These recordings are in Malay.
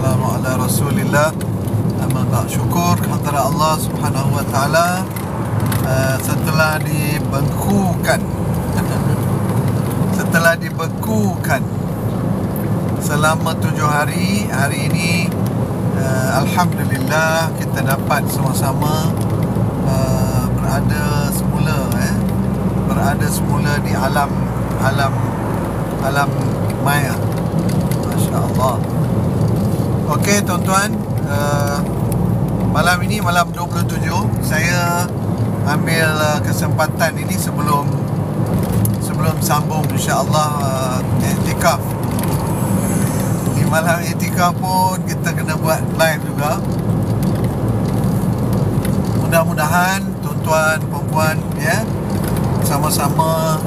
wassalamu ala Rasulillah. Amma ba'd. Syukur kepada Allah Subhanahu wa taala setelah dibekukan selama 7 hari. Hari ini alhamdulillah kita dapat sama-sama berada semula di alam maya. Masya-Allah. Okey tuan-tuan, malam ini malam 27 saya ambil kesempatan ini sebelum sambung insya-Allah i'tikaf. Di malam i'tikaf pun kita kena buat live juga. Mudah-mudahan tuan-tuan puan-puan ya sama-sama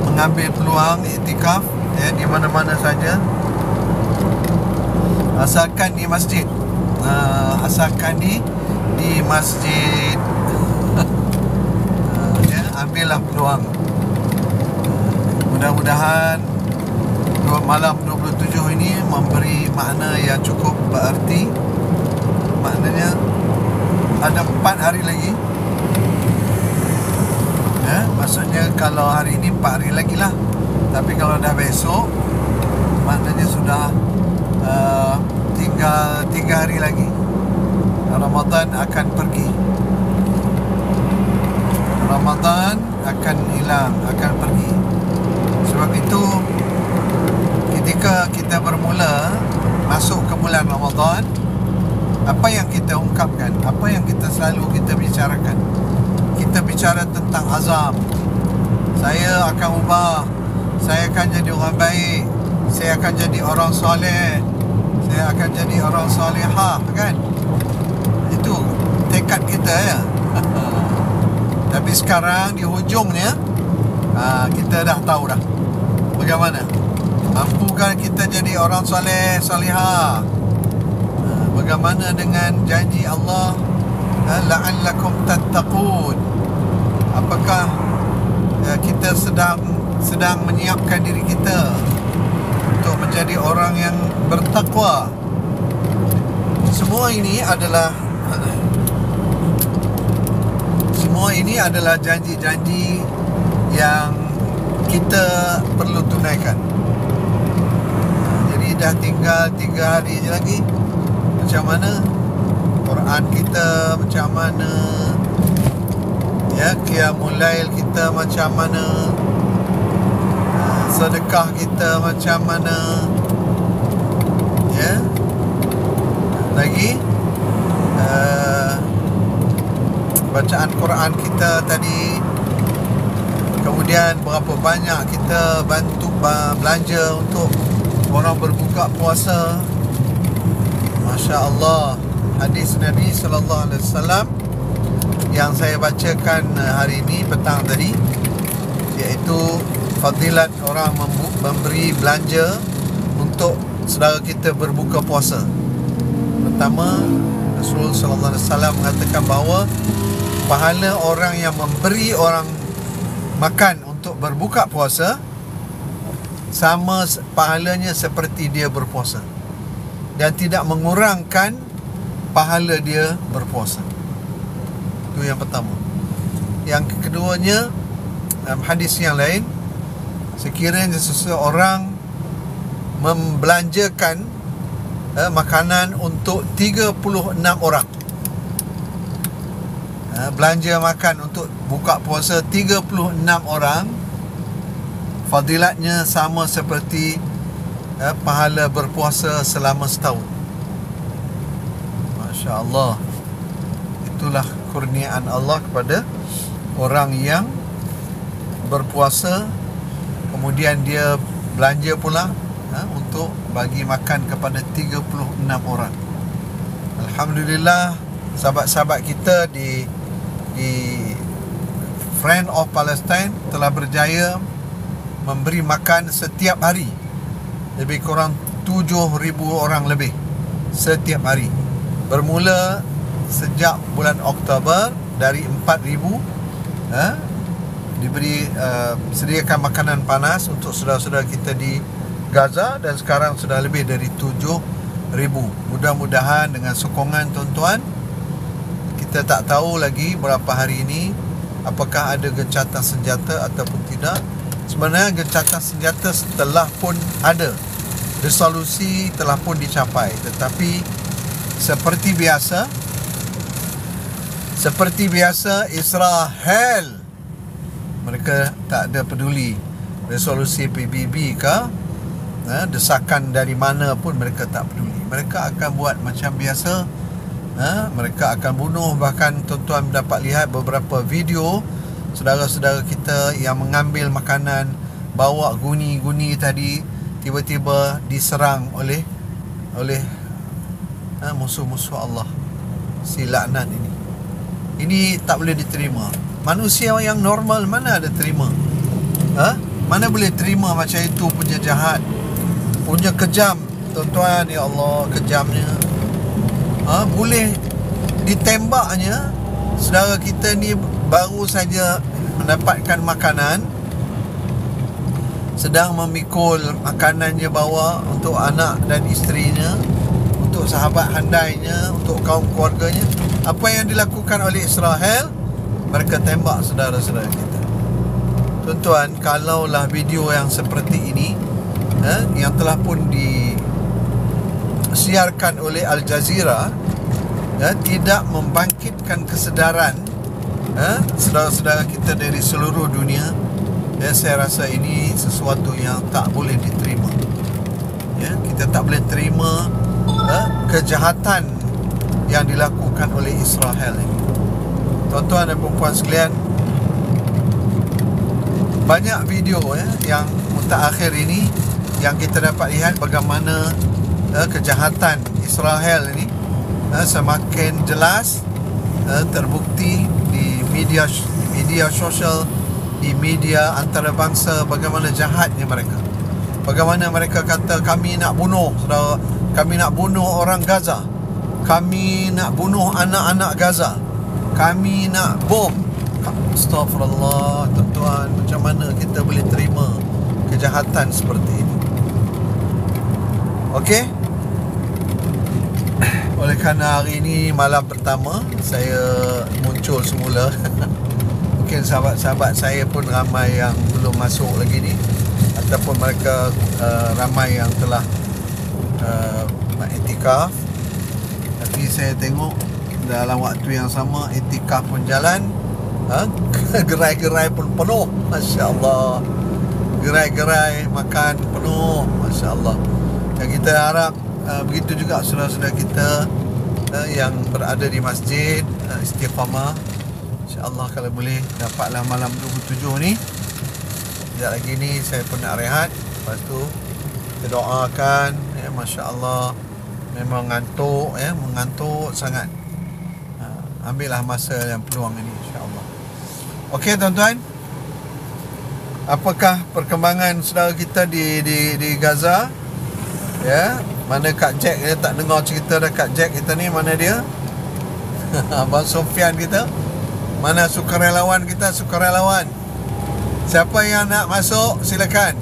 mengambil peluang i'tikaf ya di mana-mana saja, asalkan di masjid. Asalkan di masjid. Ya, ambillah peluang. Mudah-mudahan malam 27 ini memberi makna yang cukup berarti. Maknanya ada 4 hari lagi. Ya, maksudnya kalau hari ini 4 hari lagi lah. Tapi kalau dah besok, maknanya sudah tinggal 3 hari lagi Ramadan akan pergi. Ramadan akan hilang, akan pergi. Sebab itu ketika kita bermula masuk ke bulan Ramadan, apa yang kita ungkapkan, apa yang kita selalu bicarakan, kita bicara tentang azam. Saya akan ubah, saya akan jadi orang baik, saya akan jadi orang soleh, saya akan jadi orang solehah, kan? Itu tekad kita ya. Tapi sekarang di hujungnya kita dah tahu dah bagaimana. Mampukah kita jadi orang soleh, solehah? Bagaimana dengan janji Allah, la'allakum tattaqun? Apakah kita sedang menyiapkan diri kita untuk menjadi orang yang bertakwa? Semua ini adalah janji-janji yang kita perlu tunaikan. Jadi dah tinggal 3 hari je lagi. Macam mana Quran kita, macam mana ya qiyamul lail kita, macam mana sedekah kita, macam mana ya, lagi bacaan Quran kita tadi. Kemudian berapa banyak kita bantu belanja untuk orang berbuka puasa. Masya Allah. Hadis Nabi sallallahu alaihi wasallam yang saya bacakan hari ini petang tadi, iaitu fadilat orang memberi belanja untuk saudara kita berbuka puasa. Pertama, Rasul sallallahu alaihi wasallam mengatakan bahawa pahala orang yang memberi orang makan untuk berbuka puasa sama pahalanya seperti dia berpuasa, dan tidak mengurangkan pahala dia berpuasa. Itu yang pertama. Yang keduanya, dalam hadis yang lain, sekiranya seseorang membelanjakan makanan untuk 36 orang, belanja makan untuk buka puasa 36 orang, fadilatnya sama seperti pahala berpuasa selama setahun. Masya Allah. Itulah kurniaan Allah kepada orang yang berpuasa, kemudian dia belanja pula untuk bagi makan kepada 36 orang. Alhamdulillah, sahabat-sahabat kita di Friend of Palestine telah berjaya memberi makan setiap hari lebih kurang 7,000 orang lebih setiap hari. Bermula sejak bulan Oktober dari 4,000 diberi sediakan makanan panas untuk saudara-saudara kita di Gaza, dan sekarang sudah lebih dari 7,000 Mudah-mudahan dengan sokongan tuan-tuan, kita tak tahu lagi berapa hari ini apakah ada gencatan senjata ataupun tidak. Sebenarnya gencatan senjata telah pun ada, resolusi telah pun dicapai, tetapi seperti biasa Israel, mereka tak ada peduli resolusi PBB ke desakan dari mana pun, mereka tak peduli. Mereka akan buat macam biasa. Mereka akan bunuh. Bahkan tuan-tuan dapat lihat beberapa video saudara-saudara kita yang mengambil makanan, bawa guni-guni tadi, tiba-tiba diserang oleh musuh-musuh Allah, si laknat ini. Ini tak boleh diterima. Manusia yang normal mana ada terima? Mana boleh terima macam itu, punya jahat, punya kejam, tuan-tuan. Ya Allah, kejamnya. Boleh ditembaknya. Saudara kita ni baru saja mendapatkan makanan, sedang memikul makanannya bawa untuk anak dan isterinya, untuk sahabat handainya, untuk kaum keluarganya. Apa yang dilakukan oleh Israel? Mereka tembak saudara-saudara kita. Tuan-tuan, kalaulah video yang seperti ini yang telah pun disiarkan oleh Al Jazeera tidak membangkitkan kesedaran saudara-saudara kita dari seluruh dunia, saya rasa ini sesuatu yang tak boleh diterima. Kita tak boleh terima kejahatan yang dilakukan oleh Israel ini. Tuan-tuan dan puan-puan sekalian, banyak video yang mutakhir ini yang kita dapat lihat bagaimana kejahatan Israel ini semakin jelas terbukti di media sosial, di media antarabangsa, bagaimana jahatnya mereka. Bagaimana mereka kata, kami nak bunuh saudara, kami nak bunuh orang Gaza, kami nak bunuh anak-anak Gaza, kami nak bom. Astagfirullah, tuan-tuan, macam mana kita boleh terima kejahatan seperti ini? Okey. Oleh kerana hari ini malam pertama saya muncul semula mungkin sahabat-sahabat saya pun ramai yang belum masuk lagi ni, ataupun mereka ramai yang telah iktikaf. Tapi saya tengok dalam waktu yang sama iktikaf pun jalan, gerai-gerai pun penuh, Masya Allah. Gerai-gerai makan penuh, Masya Allah. Dan kita harap begitu juga saudara-saudara kita yang berada di masjid Istiqamah, InsyaAllah kalau boleh dapatlah malam 27 ni. Sekejap lagi ni saya pun nak rehat. Lepas tu kita doakan, Masya Allah, memang mengantuk sangat. Ambillah masa yang peluang ini, InsyaAllah. Okey tuan-tuan, apakah perkembangan saudara kita di Gaza? Mana Kak Jack? Dia tak dengar cerita dah. Kak Jack kita ni mana dia? Abang Sofian kita. Mana sukarelawan kita? Sukarelawan, siapa yang nak masuk silakan.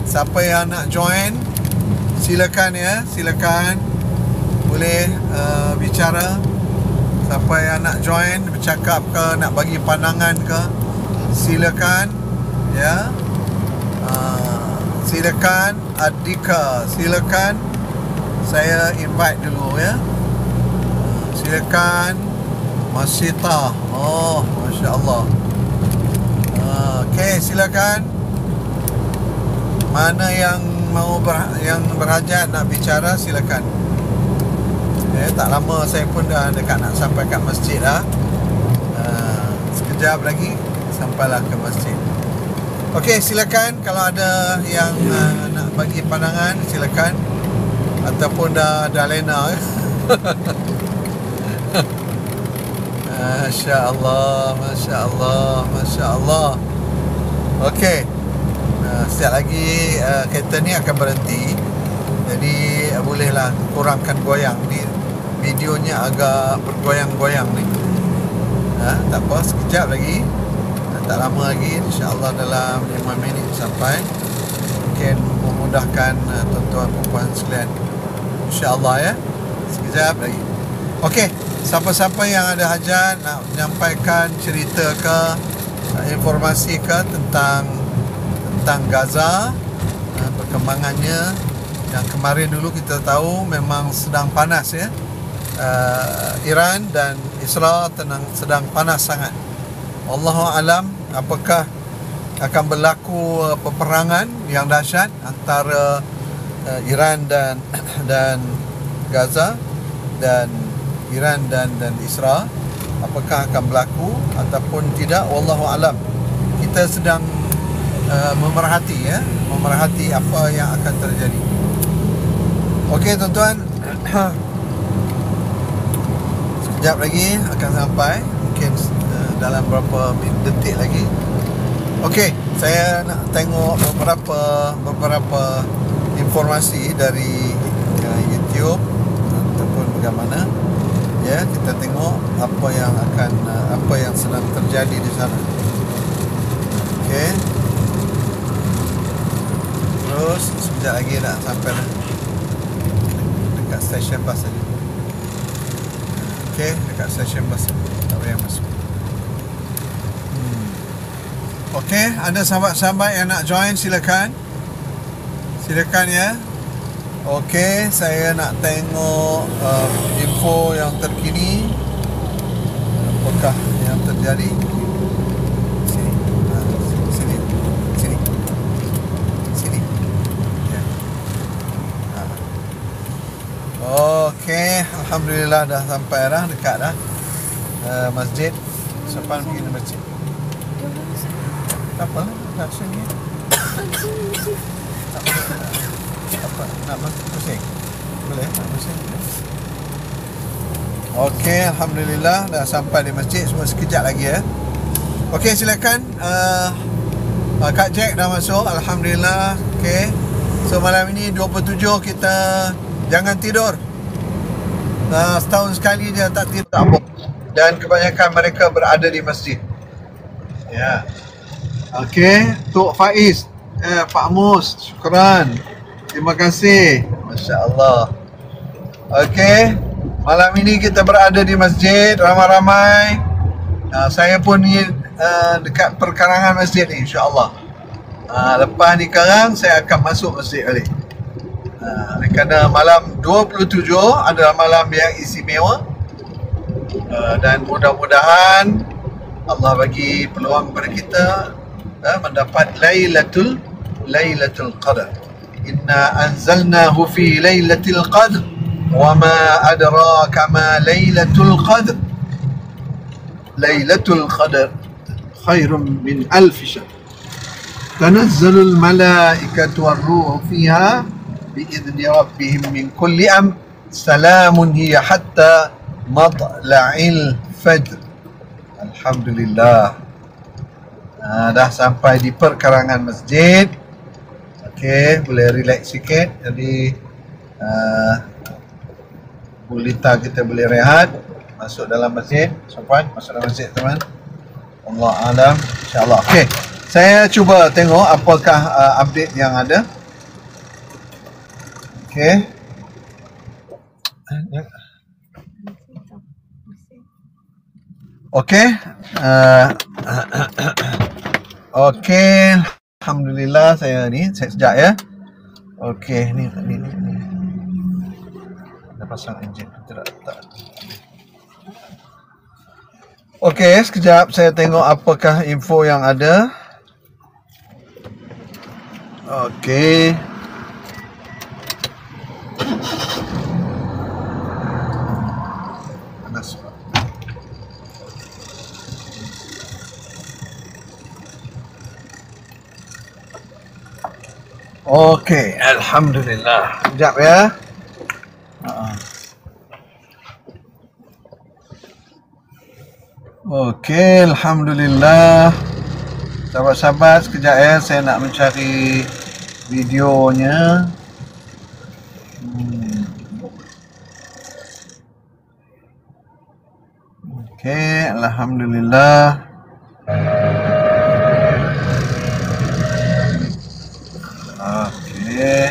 Siapa yang nak join silakan, silakan. Boleh bicara. Siapa yang nak join, bercakap ke, nak bagi pandangan ke, silakan. Silakan Adika, silakan. Saya invite dulu silakan Masita. Oh, Masya Allah. Okey, silakan. Mana yang mau yang berhajat nak bicara, silakan. Tak lama saya pun dah dekat nak sampai kat masjid dah. Sekejap lagi sampailah ke masjid. Okey, silakan kalau ada yang nak bagi pandangan, silakan. Ataupun dah lena. Masya Allah, Masya Allah, Masya Allah. Okey, sekejap lagi kereta ni akan berhenti. Jadi bolehlah kurangkan goyang ni. Videonya agak bergoyang-goyang ni. Tak apa, sekejap lagi. Tak lama lagi, InsyaAllah dalam 5 minit sampai. Mungkin memudahkan tuan-tuan dan puan sekalian. InsyaAllah ya. Sekejap lagi. Okey, siapa-siapa yang ada hajat nak menyampaikan cerita ke, informasi ke tentang Gaza, perkembangannya. Yang kemarin dulu kita tahu memang sedang panas ya. Iran dan Israel sedang panas sangat. Wallahu alam apakah akan berlaku peperangan yang dahsyat antara Iran dan Gaza, dan Iran dan Israel, apakah akan berlaku ataupun tidak, wallahu alam. Kita sedang memerhati apa yang akan terjadi. Okey tuan-tuan, sekejap lagi akan sampai, mungkin dalam berapa detik lagi. Okey, saya nak tengok beberapa informasi dari YouTube ataupun bagaimana. Ya, kita tengok apa yang sedang terjadi di sana. Okey. Terus sekejap lagi nak sampai dekat stesen bas tadi. Okey, dekat stesen bas. Tak payah masuk. Okey, ada sahabat-sahabat yang nak join, silakan. Silakan ya. Okey, saya nak tengok info yang terkini. Apakah yang terjadi? Sini. Ya. Okey, alhamdulillah dah sampai dah, dekat dah. Masjid. Siapa pergi ke masjid? Tak apa, tak sini. Apa nak masuk pusing? Boleh nak pusing? Okey, alhamdulillah dah sampai di masjid semua, sekejap lagi ya. Okey, silakan. Kak Jack dah masuk, alhamdulillah. Okey. So malam ini 27 kita jangan tidur. Setahun sekali dia tak tidur. Dan kebanyakan mereka berada di masjid. Ya. Okey, Tok Faiz, Pak Mus, syukran. Terima kasih. Masya-Allah. Okey, malam ini kita berada di masjid ramai-ramai. Saya pun ni dekat perkarangan masjid ni, insya-Allah. Lepas ni sekarang saya akan masuk masjid balik. Kerana malam 27 adalah malam yang istimewa. Dan mudah-mudahan Allah bagi peluang kepada kita mendapat Lailatul Qadar. Inna anzalnahu fi Lailatul Qadr wa ma adraka ma Lailatul Qadr. Lailatul Qadr khairun min alf shahr. Tanazzalul malaikatu war-ruhu fiha bi'izni rabbihim min kulli amr. Salamun hiya hatta matla'il fajr. Alhamdulillah. Dah sampai di perkarangan masjid. Okey, boleh relax sikit. Jadi Bulita kita boleh rehat. Masuk dalam masjid. Sopan, masuk dalam masjid teman. Allah alam, insya-Allah. Okey, saya cuba tengok apakah update yang ada. Okey. Okey. Okey, alhamdulillah saya sekejap ya. Okey, ni. Ada pasang enjin tidak. Okey, sekejap saya tengok apakah info yang ada. Okey. Panas. Okey, alhamdulillah. Sekejap ya. Okey, alhamdulillah. Sahabat-sahabat, sekejap ya, saya nak mencari videonya. Okey, alhamdulillah. Okey.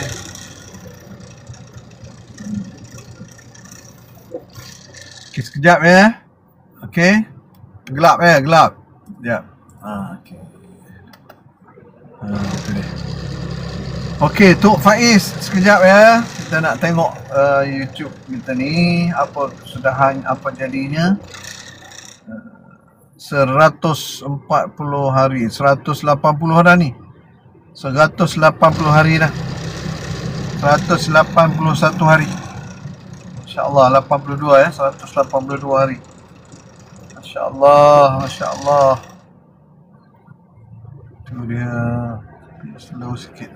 Sekejap ya. Okey. Gelap ya, gelap. Sekejap. Okey. Itu dia. Okey, Tok Faiz, sekejap ya. Kita nak tengok YouTube kita ni apa kesudahan, apa jadinya. 140 hari, 180 dah ni. 180 hari dah. 181 hari. Masya-Allah, 82 ya, 182 hari. Masya-Allah, masya-Allah. Tu dia. Slow sikit.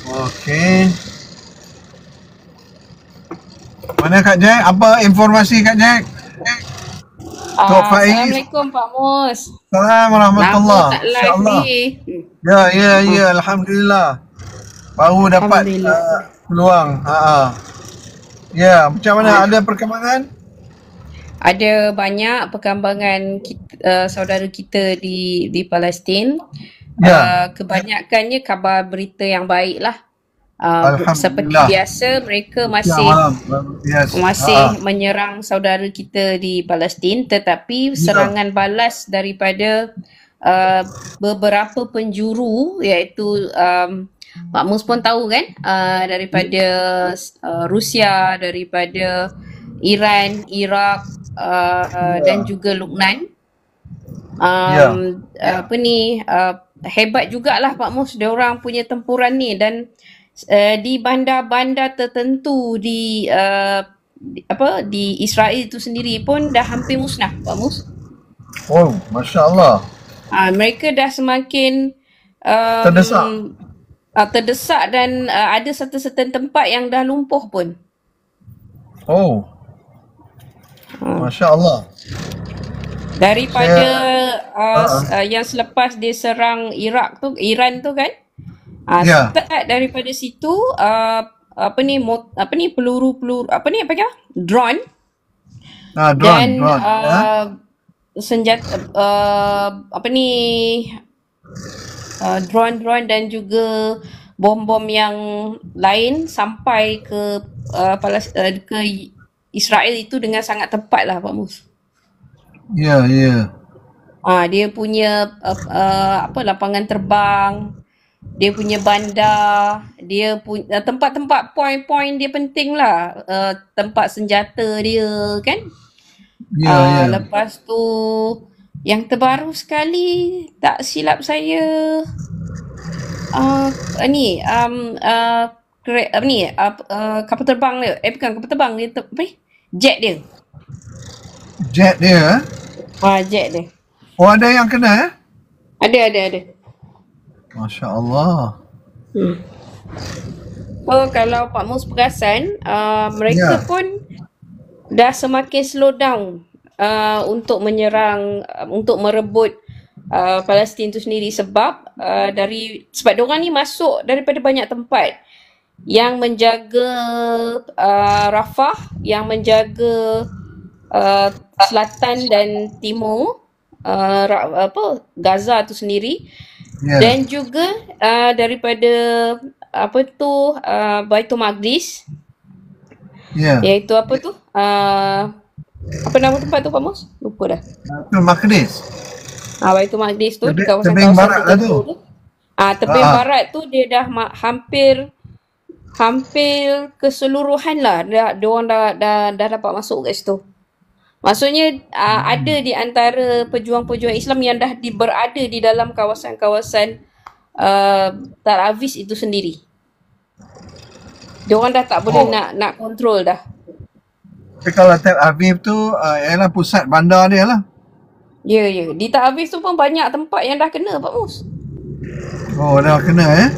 Okey. Mana Kak Jack? Apa informasi Kak Jack? Tok Faiz. Assalamualaikum Pak Mus. Assalamualaikum warahmatullahi. Lama tak live Insya-Allah. ni. Ya, alhamdulillah. Baru dapat peluang. Ya, macam mana, ada perkembangan? Ada banyak perkembangan saudara kita di Palestin. Ya. Kebanyakannya kabar berita yang baik lah. Seperti Alhamdulillah. biasa mereka Yes. masih menyerang saudara kita di Palestin, tetapi serangan balas daripada beberapa penjuru, iaitu Pak Mus pun tahu kan, daripada Rusia, daripada Iran, Iraq, dan juga Lebanon. Hebat jugalah Pak Mus, diorang punya tempuran ni, dan di bandar-bandar tertentu di Israel itu sendiri pun dah hampir musnah Pak Mus. Oh, masya-Allah. Mereka dah semakin terdesak dan ada satu-satu tempat yang dah lumpuh pun. Oh. Masya-Allah. Daripada yang selepas dia serang Iran tu kan, start daripada situ peluru drone, dan senjata drone dan juga bom-bom yang lain sampai ke Israel itu dengan sangat tepat lah Pak Mus. Ya. Dia punya lapangan terbang, dia punya bandar, dia punya tempat-tempat point-point dia penting lah, tempat senjata dia kan. Lepas tu yang terbaru sekali, tak silap saya, kapal terbang dia, bukan kapal terbang dia, jet dia. Jet dia? Jet dia. Oh, ada yang kena Ada. Masya-Allah. Kalau Pak Mus perasan, mereka pun dah semakin slow down untuk menyerang, untuk merebut Palestin tu sendiri, sebab diorang ni masuk daripada banyak tempat, yang menjaga Rafah, yang menjaga selatan dan timur, Gaza tu sendiri, dan juga daripada Baitul Maqdis, iaitu apa nama tempat tu Pak Mus? Lupa dah. Baitul Maqdis. Baitul Maqdis tu di kawasan barat lah tu. Tebing barat tu dia dah hampir keseluruhan lah, diorang dah dapat masuk kat situ. Maksudnya ada di antara pejuang-pejuang Islam yang dah berada di dalam kawasan-kawasan Tel Aviv itu sendiri. Diorang dah tak boleh nak kontrol dah. Tapi kalau Tel Aviv tu ialah pusat bandar dia lah. Ya. Di Tel Aviv tu pun banyak tempat yang dah kena Pak Mus. Oh, dah kena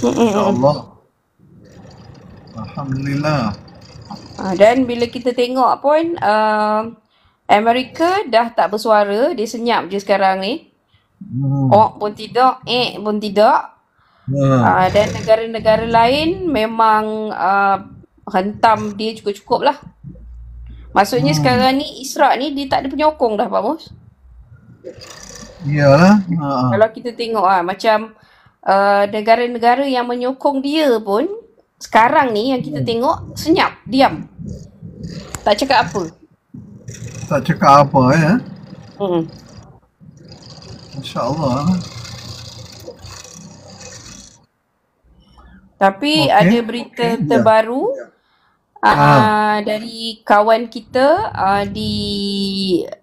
InsyaAllah. Alhamdulillah. Dan bila kita tengok pun Amerika dah tak bersuara, dia senyap je sekarang ni. Pun tidak, pun tidak. Dan negara-negara lain memang hentam dia cukup-cukup lah. Maksudnya sekarang ni Israel ni dia tak ada penyokong dah Pak Mus. Iyalah. Kalau kita tengok macam negara-negara yang menyokong dia pun Sekarang ni yang kita tengok senyap, diam. Tak cakap apa. Tak cakap apa ya. InsyaAllah. Tapi ada berita terbaru dari kawan kita di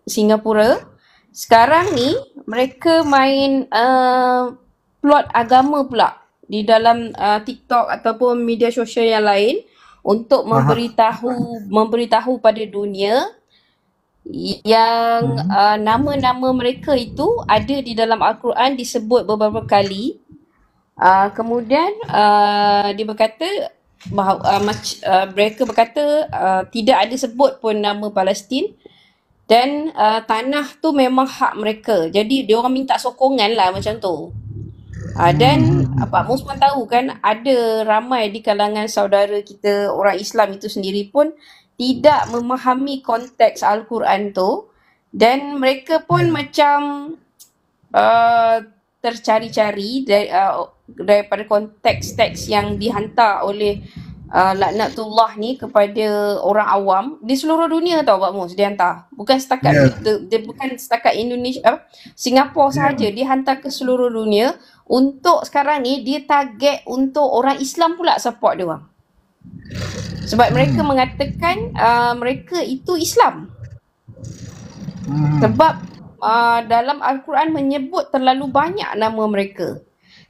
Singapura. Sekarang ni mereka main plot agama pula di dalam TikTok ataupun media sosial yang lain untuk memberitahu pada dunia yang nama-nama mereka itu ada di dalam Al-Quran disebut beberapa kali. Kemudian dia berkata bahawa mereka berkata tidak ada sebut pun nama Palestin dan tanah tu memang hak mereka. Jadi dia orang minta sokongan lah macam tu. Dan Pak Mus pun tahu kan, ada ramai di kalangan saudara kita orang Islam itu sendiri pun tidak memahami konteks Al-Quran tu, dan mereka pun macam tercari-cari daripada konteks teks yang dihantar oleh laknatullah ni kepada orang awam di seluruh dunia tau Pak Mus, dia hantar. Bukan setakat dia bukan setakat Indonesia, Singapura sahaja, dia hantar ke seluruh dunia. Untuk sekarang ni dia target untuk orang Islam pula support dia orang. Sebab mereka mengatakan mereka itu Islam. Sebab dalam Al-Quran menyebut terlalu banyak nama mereka.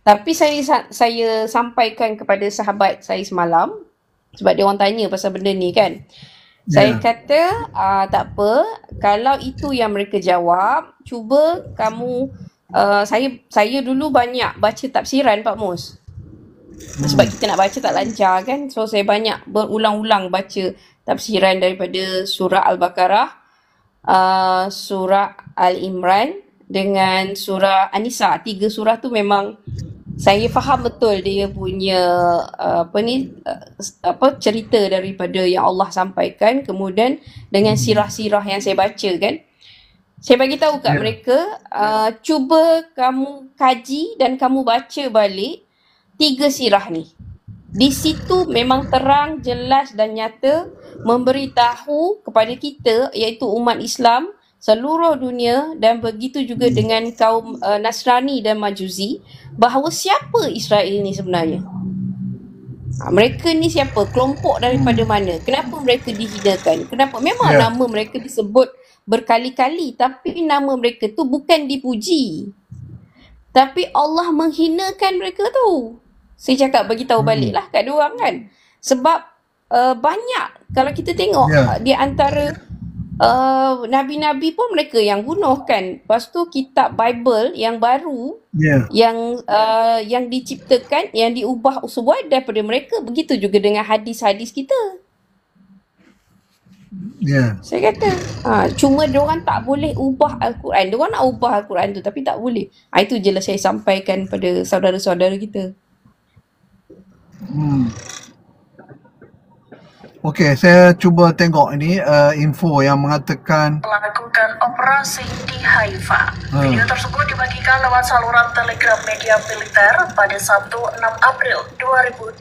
Tapi saya sampaikan kepada sahabat saya semalam, sebab dia orang tanya pasal benda ni kan. Saya kata tak apa, kalau itu yang mereka jawab, cuba kamu saya dulu banyak baca tafsiran Pak Mus. Sebab kita nak baca tak lancar kan. So saya banyak berulang-ulang baca tafsiran daripada surah Al-Baqarah, surah Al-Imran dengan surah An-Nisa. 3 surah tu memang saya faham betul dia punya cerita daripada yang Allah sampaikan. Kemudian dengan sirah-sirah yang saya baca kan, saya bagi tahu kat mereka, cuba kamu kaji dan kamu baca balik 3 sirah ni. Di situ memang terang, jelas dan nyata memberitahu kepada kita, iaitu umat Islam seluruh dunia, dan begitu juga dengan kaum Nasrani dan Majusi, bahawa siapa Israel ni sebenarnya. Mereka ni siapa? Kelompok daripada mana? Kenapa mereka dihinakan? Kenapa? Memang nama mereka disebut berkali-kali, tapi nama mereka tu bukan dipuji. Tapi Allah menghinakan mereka tu. Saya cakap bagi tahu baliklah kat diorang kan. Sebab banyak kalau kita tengok di antara nabi-nabi pun mereka yang bunuh kan. Lepas tu kitab Bible yang baru yang diciptakan, yang diubah semua daripada mereka. Begitu juga dengan hadis-hadis kita. Saya kata cuma diorang tak boleh ubah Al-Quran. Diorang nak ubah Al-Quran tu tapi tak boleh. Itu je lah saya sampaikan pada saudara-saudara kita. Okey, saya cuba tengok ini info yang mengatakan melakukan operasi di Haifa. Video tersebut dibagikan lewat saluran Telegram media militer pada Sabtu 6 April 2024.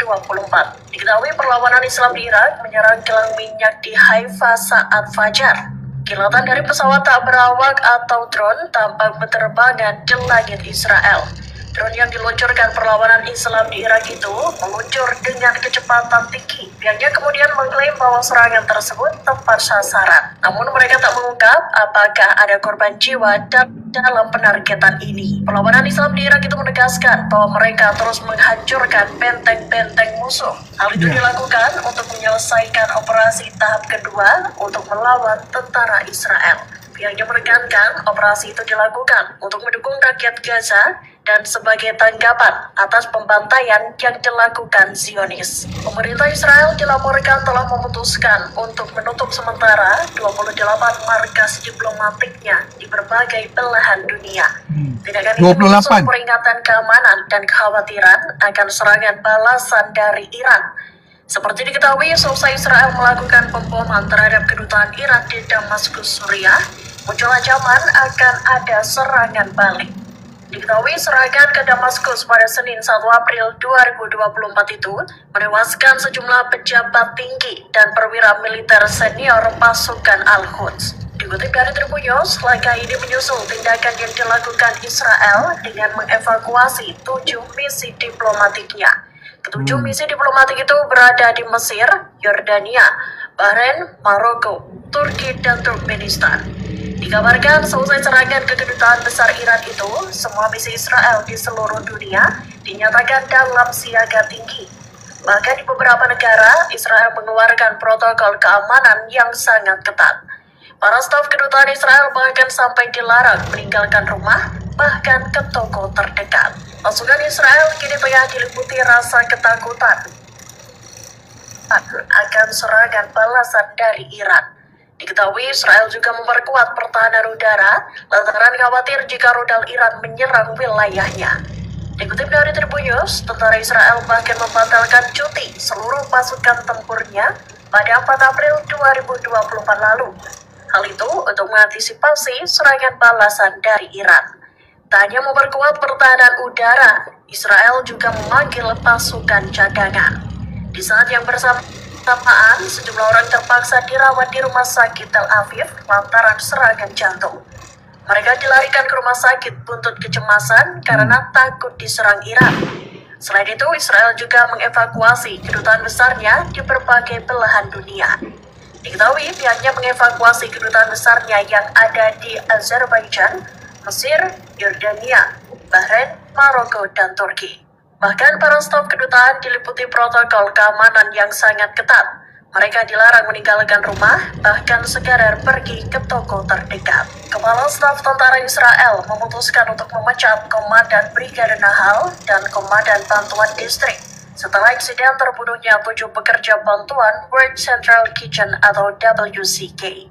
Diketahui perlawanan Islam di Irak menyerang kilang minyak di Haifa saat fajar. Kilatan dari pesawat tak berawak atau drone tampak berterbangan di langit Israel. Drone yang diluncurkan perlawanan Islam di Irak itu meluncur dengan kecepatan tinggi. Pihaknya kemudian mengklaim bahwa serangan tersebut tepat sasaran. Namun mereka tak mengungkap apakah ada korban jiwa dalam penargetan ini. Perlawanan Islam di Irak itu menegaskan bahwa mereka terus menghancurkan benteng-benteng musuh. Hal itu dilakukan untuk menyelesaikan operasi tahap kedua untuk melawan tentara Israel. Pihaknya menekankan operasi itu dilakukan untuk mendukung rakyat Gaza dan sebagai tanggapan atas pembantaian yang dilakukan Zionis. Pemerintah Israel dilaporkan telah memutuskan untuk menutup sementara 28 markas diplomatiknya di berbagai belahan dunia. Tindakan ini menyusul peringatan keamanan dan kekhawatiran akan serangan balasan dari Iran. Seperti diketahui, selesai Israel melakukan pemboman terhadap kedutaan Iran di Damaskus, Suriah, muncul ancaman akan ada serangan balik. Diketahui serangan ke Damaskus pada Senin 1 April 2024 itu menewaskan sejumlah pejabat tinggi dan perwira militer senior pasukan Al-Quds. Dikutip dari Tribunnews, langkah ini menyusul tindakan yang dilakukan Israel dengan mengevakuasi 7 misi diplomatiknya. Ketujuh misi diplomatik itu berada di Mesir, Yordania, Bahrain, Maroko, Turki, dan Turkmenistan. Dikabarkan selesai serangan ke kedutaan besar Iran itu, semua misi Israel di seluruh dunia dinyatakan dalam siaga tinggi. Bahkan di beberapa negara, Israel mengeluarkan protokol keamanan yang sangat ketat. Para staf kedutaan Israel bahkan sampai dilarang meninggalkan rumah, bahkan ke toko terdekat. Pasukan Israel kini tengah diliputi rasa ketakutan akan serangan balasan dari Iran. Diketahui Israel juga memperkuat pertahanan udara lantaran khawatir jika rudal Iran menyerang wilayahnya. Dikutip dari Tribunnews, tentara Israel bahkan membatalkan cuti seluruh pasukan tempurnya pada 4 April 2024 lalu. Hal itu untuk mengantisipasi serangan balasan dari Iran. Tak hanya memperkuat pertahanan udara, Israel juga memanggil pasukan cadangan. Di saat yang bersamaan, sejumlah orang terpaksa dirawat di rumah sakit Tel Aviv lantaran serangan jantung. Mereka dilarikan ke rumah sakit buntut kecemasan karena takut diserang Iran. Selain itu, Israel juga mengevakuasi kedutaan besarnya di berbagai belahan dunia. Diketahui pihaknya mengevakuasi kedutaan besarnya yang ada di Azerbaijan, Mesir, Yordania, Bahrain, Maroko, dan Turki. Bahkan para staf kedutaan diliputi protokol keamanan yang sangat ketat. Mereka dilarang meninggalkan rumah, bahkan sekadar pergi ke toko terdekat. Kepala Staf Tentara Israel memutuskan untuk memecat Komandan Brigade Nahal dan Komandan Bantuan Distrik setelah insiden terbunuhnya 7 pekerja bantuan World Central Kitchen atau WCK.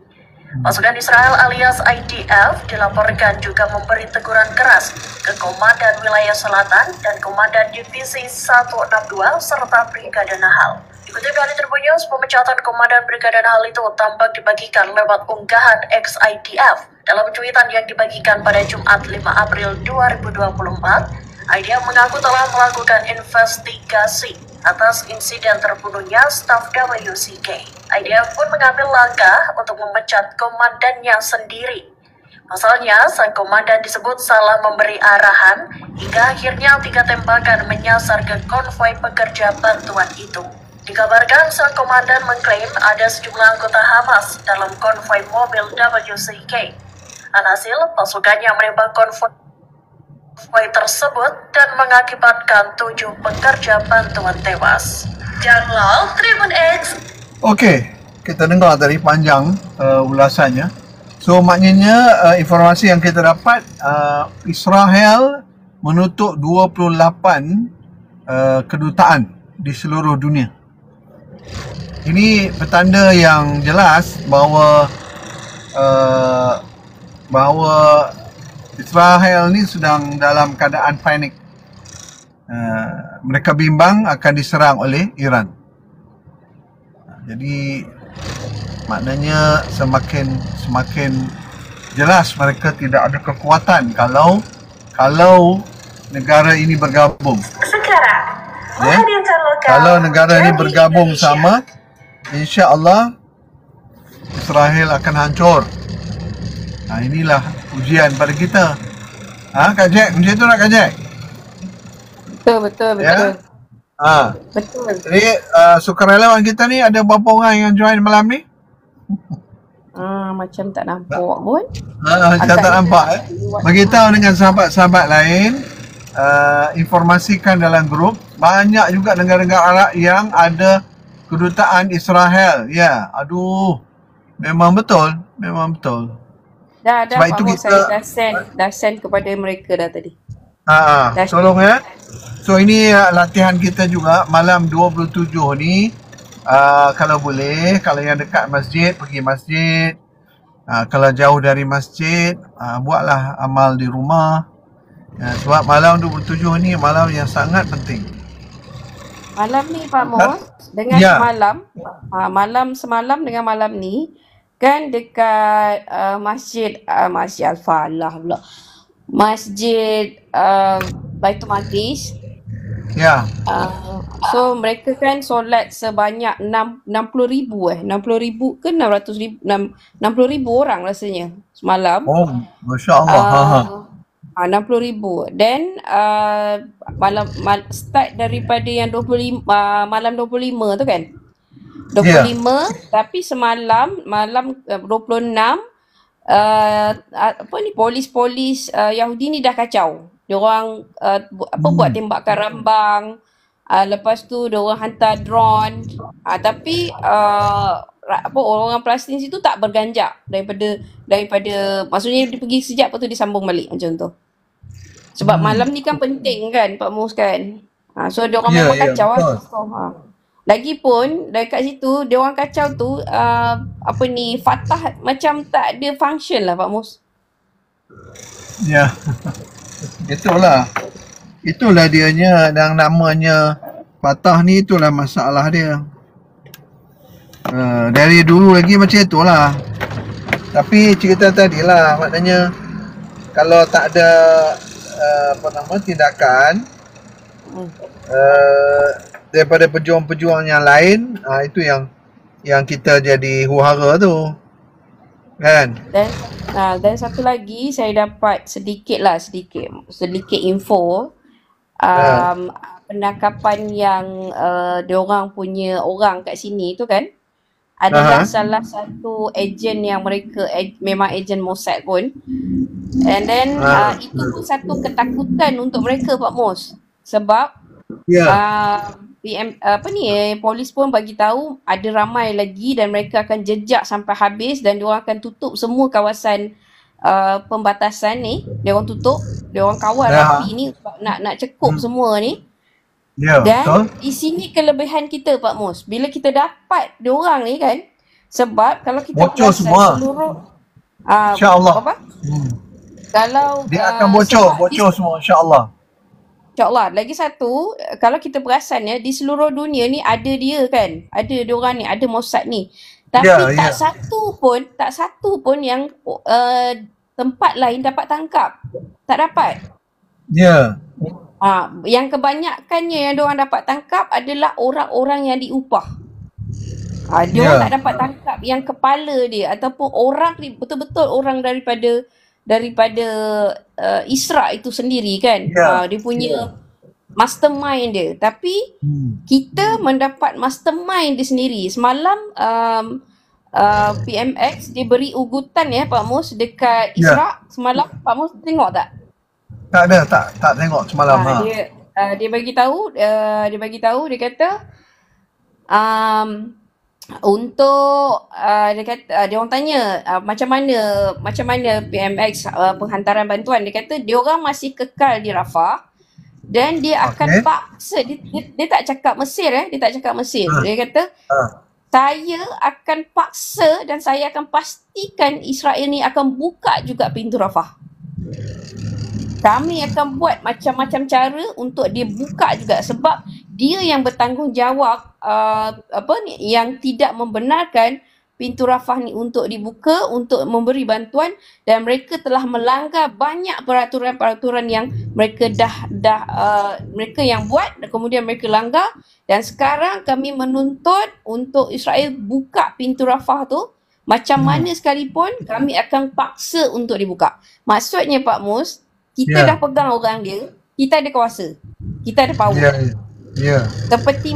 Pasukan Israel alias IDF dilaporkan juga memberi teguran keras ke Komandan Wilayah Selatan dan Komandan Divisi 162 serta Brigade Nahal. Dikutip dari Tribunnews, pemecatan Komandan Brigade Nahal itu tampak dibagikan lewat unggahan ex-IDF. Dalam cuitan yang dibagikan pada Jumat 5 April 2024, IDF mengaku telah melakukan investigasi atas insiden terbunuhnya staf WCK. IDF pun mengambil langkah untuk memecat komandannya sendiri. Pasalnya, sang komandan disebut salah memberi arahan hingga akhirnya 3 tembakan menyasar ke konvoi pekerja bantuan itu. Dikabarkan sang komandan mengklaim ada sejumlah anggota Hamas dalam konvoi mobil WCK. Alhasil, pasukannya menembak konvoi tersebut dan mengakibatkan 7 pekerja bantuan tewas. Jangan Tribun X. Okey, kita dengar dari panjang ulasannya. So maknanya informasi yang kita dapat, Israel menutup 28 kedutaan di seluruh dunia. Ini petanda yang jelas bahawa Israel ni sedang dalam keadaan panik. Mereka bimbang akan diserang oleh Iran. Jadi maknanya semakin jelas mereka tidak ada kekuatan kalau negara ini bergabung. Sekarang, kalau negara ini bergabung sama, insya-Allah Israel akan hancur. Inilah ujian pada kita. Kak Jack, macam tu nak Kak Jack? Betul. Ya? Betul. Jadi sukarelawan kita ni ada berapa orang yang join malam ni? Macam tak nampak pun. Macam tak nampak Beritahu dengan sahabat-sahabat lain, informasikan dalam grup. Banyak juga negara-negara Arab yang ada kedutaan Israel. Ya, aduh. Memang betul. Dah Sebab Pak itu Bos, kita saya dah send kepada mereka dah tadi. tolong ya. So ini latihan kita juga malam 27 ni. Kalau boleh, kalau yang dekat masjid, pergi masjid. Kalau jauh dari masjid, buatlah amal di rumah. Sebab malam 27 ni malam yang sangat penting. Malam ni Pak Mos, dengan malam semalam dengan malam ni kan dekat Masjid Al-Falah pula. Masjid Baitul Maqdis. Ya. So mereka kan solat sebanyak 60,000 60,000 ke 600,000 60,000 orang rasanya semalam. Oh, Masya Allah. 60,000. Then start daripada yang 25 malam 25 tu kan. 25 tapi semalam malam 26 polis Yahudi ni dah kacau. Diorang buat tembakan rambang. Lepas tu diorang hantar drone. Tapi orang Palestin situ tak berganjak daripada maksudnya dia pergi sekejap lepas tu dia sambung balik macam tu. Sebab malam ni kan penting kan Pak Mus kan. So diorang memang kacau lah. Lagipun dekat situ diorang kacau tu Fatah macam tak ada function lah Pak Mus. Ya. Itulah dianya yang namanya Fatah ni, itulah masalah dia. Dari dulu lagi macam itulah. Tapi cerita tadi lah, maknanya kalau tak ada tindakan daripada pejuang-pejuang yang lain, itu yang kita jadi huru-hara tu kan. Dan satu lagi saya dapat sedikit info penangkapan yang diorang punya orang kat sini tu kan adalah salah satu ejen yang mereka memang ejen Mossad pun. And then itu pun satu ketakutan untuk mereka Pak Mus. Sebab polis pun bagi tahu ada ramai lagi dan mereka akan jejak sampai habis dan diorang akan tutup semua kawasan pembatasan ni. Diorang tutup, diorang kawal rapi ni nak cekup semua ni. Dan betul. Di sini kelebihan kita Pak Mus, bila kita dapat diorang ni kan, sebab kalau kita bocor semua seluruh insya-Allah kalau dia akan bocor semua insya-Allah. InsyaAllah. Lagi satu, kalau kita perasan ya, di seluruh dunia ni ada dia kan. Ada diorang ni, ada Mossad ni. Tapi tak satu pun yang tempat lain dapat tangkap. Tak dapat. Yang kebanyakannya yang diorang dapat tangkap adalah orang-orang yang diupah. Diorang tak dapat tangkap yang kepala dia ataupun orang ni betul-betul orang daripada Isra' itu sendiri kan. Dia punya mastermind dia. Tapi kita mendapat mastermind dia sendiri. Semalam PMX dia beri ugutan ya Pak Mus dekat Isra' semalam. Pak Mus tengok tak? Tak ada, tak tengok semalam. Dia bagi tahu dia kata untuk dia kata dia orang tanya macam mana PMX penghantaran bantuan. Dia kata dia orang masih kekal di Rafah dan dia akan paksa dia tak cakap Mesir dia tak cakap Mesir. Dia kata saya akan paksa dan saya akan pastikan Israel ni akan buka juga pintu Rafah. Kami akan buat macam-macam cara untuk dia buka juga sebab dia yang bertanggungjawab yang tidak membenarkan pintu Rafah ni untuk dibuka untuk memberi bantuan dan mereka telah melanggar banyak peraturan-peraturan yang mereka mereka yang buat dan kemudian mereka langgar dan sekarang kami menuntut untuk Israel buka pintu Rafah tu macam mana sekalipun kami akan paksa untuk dibuka. Maksudnya Pak Mus, kita dah pegang orang dia, kita ada kuasa, kita ada power. Seperti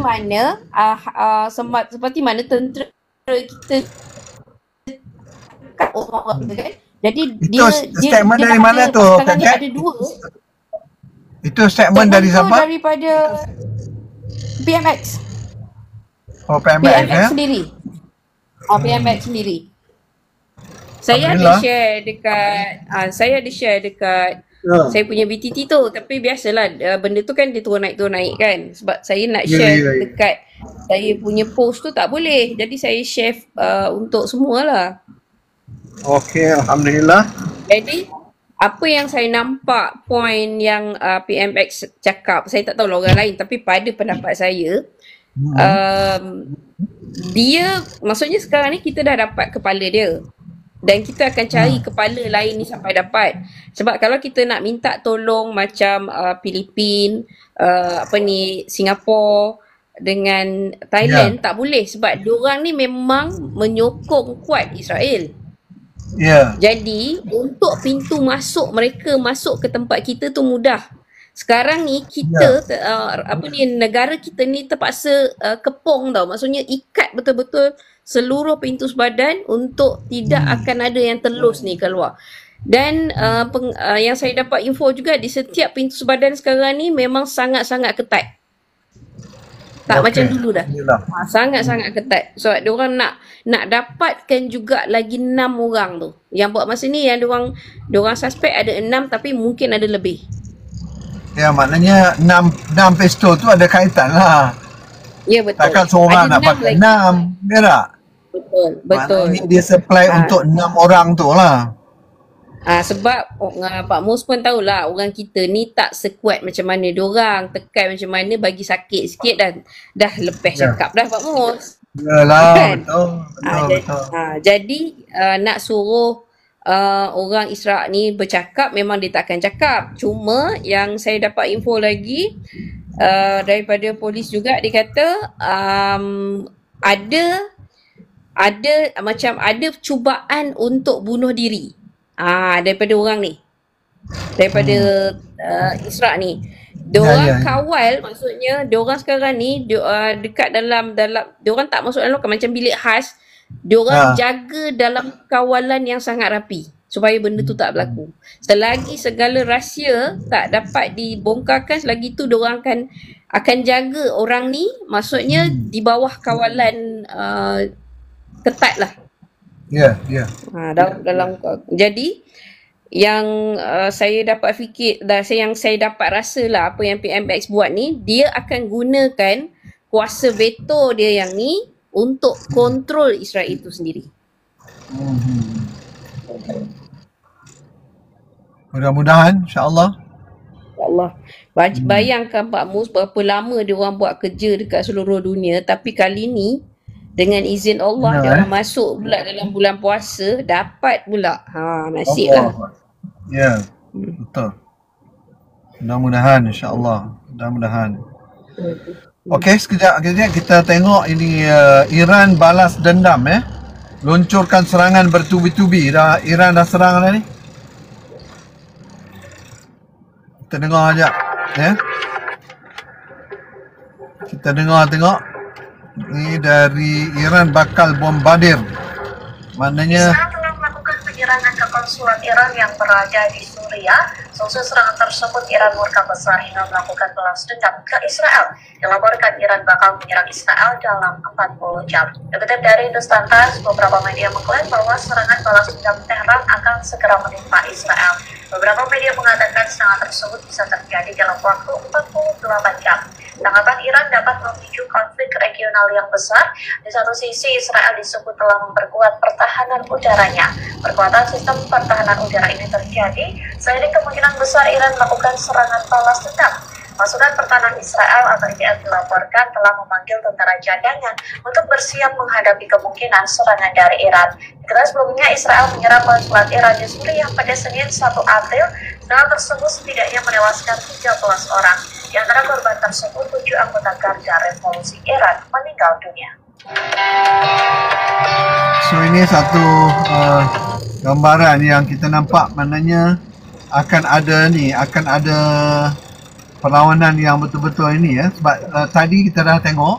mana tentera kita orang kan. Jadi dia statement dari mana tu? Ada dua. Itu statement dari siapa? Daripada PMX. PMX sendiri. PMX sendiri. Saya ada share dekat saya punya BTT tu, tapi biasalah benda tu kan dia turun naik kan. Sebab saya nak share dekat saya punya post tu tak boleh. Jadi saya share untuk semualah. Okey, alhamdulillah. Jadi apa yang saya nampak point yang PMX cakap, saya tak tahu lah orang lain, tapi pada pendapat saya dia maksudnya sekarang ni kita dah dapat kepala dia. Dan kita akan cari kepala lain ni sampai dapat. Sebab kalau kita nak minta tolong macam Filipin, Singapura dengan Thailand, tak boleh sebab diorang ni memang menyokong kuat Israel. Jadi untuk pintu masuk mereka masuk ke tempat kita tu mudah. Sekarang ni kita negara kita ni terpaksa kepong tau. Maksudnya ikat betul-betul seluruh pintu sebadan untuk tidak akan ada yang terlus ni keluar. Dan yang saya dapat info juga di setiap pintu sebadan sekarang ni memang sangat-sangat ketat. Tak macam dulu dah. Sangat-sangat ketat. So diorang nak dapatkan juga lagi 6 orang tu. Yang buat masa ni yang diorang suspek ada 6 tapi mungkin ada lebih. Ya, maknanya 6 pistol tu ada kaitan lah. Ya, betul. Takkan seorang nak pakai 6, ya tak? Betul. Maknanya dia supply untuk 6 orang tu lah. Sebab Pak Mus pun tahulah orang kita ni tak sekuat macam mana diorang, tekan macam mana bagi sakit sikit dan dah lepas cakap dah Pak Mus. Yalah, kan? Betul. Jadi nak suruh orang Israel ni bercakap memang dia tak akan cakap. Cuma yang saya dapat info lagi daripada polis juga, dia kata ada cubaan untuk bunuh diri daripada orang ni, daripada Israel ni. Diorang kawal, maksudnya diorang sekarang ni dekat dalam diorang tak masuk dalam macam bilik khas. Diorang jaga dalam kawalan yang sangat rapi supaya benda tu tak berlaku. Selagi segala rahsia tak dapat dibongkarkan, selagi tu diorang akan jaga orang ni, maksudnya di bawah kawalan ketat lah. Dalam jadi yang saya dapat fikir yang saya dapat rasa lah apa yang PMX buat ni, dia akan gunakan kuasa veto dia yang ni untuk kontrol Israel itu sendiri. Mudah-mudahan insya-Allah. InsyaAllah. Bayangkan Pak Mus berapa lama dia orang buat kerja dekat seluruh dunia, tapi kali ni dengan izin Allah dia orang masuk pula dalam bulan puasa, dapat pula. Nasib lah. Ya, betul. Mudah-mudahan insya-Allah. Mudah-mudahan. Okey, sekejap kita tengok ini Iran balas dendam luncurkan serangan bertubi-tubi. Iran dah serang dah ni. Kita dengar aja Kita tengok ni dari Iran bakal bombardir. Maknanya penyerangan ke konsulat Iran yang berada di Suriah. Selesai serangan tersebut, Iran murka besar hingga melakukan balas dendam ke Israel. Dilaporkan Iran bakal menyerang Israel dalam 40 jam. Dikutip dari Hindustan Times, beberapa media mengklaim bahwa serangan balas dendam Tehran akan segera menimpa Israel. Beberapa media mengatakan serangan tersebut bisa terjadi dalam waktu 48 jam. Tanggapan Iran dapat memicu konflik regional yang besar. Di satu sisi, Israel disebut telah memperkuat pertahanan udaranya. Perkuatan sistem pertahanan udara ini terjadi seiring kemungkinan besar Iran melakukan serangan balas dendam. Pasukan pertahanan Israel atau IDF dilaporkan telah memanggil tentara cadangan untuk bersiap menghadapi kemungkinan serangan dari Iran. Diketahui sebelumnya Israel menyerang konsulat Iran di Suriah pada Senin 1 April. Serangan tersebut setidaknya menewaskan 13 orang. Di antara korban tersebut, 7 anggota Garda Revolusi Iran meninggal dunia. So ini satu gambaran yang kita nampak, maknanya akan ada perlawanan yang betul-betul ini sebab tadi kita dah tengok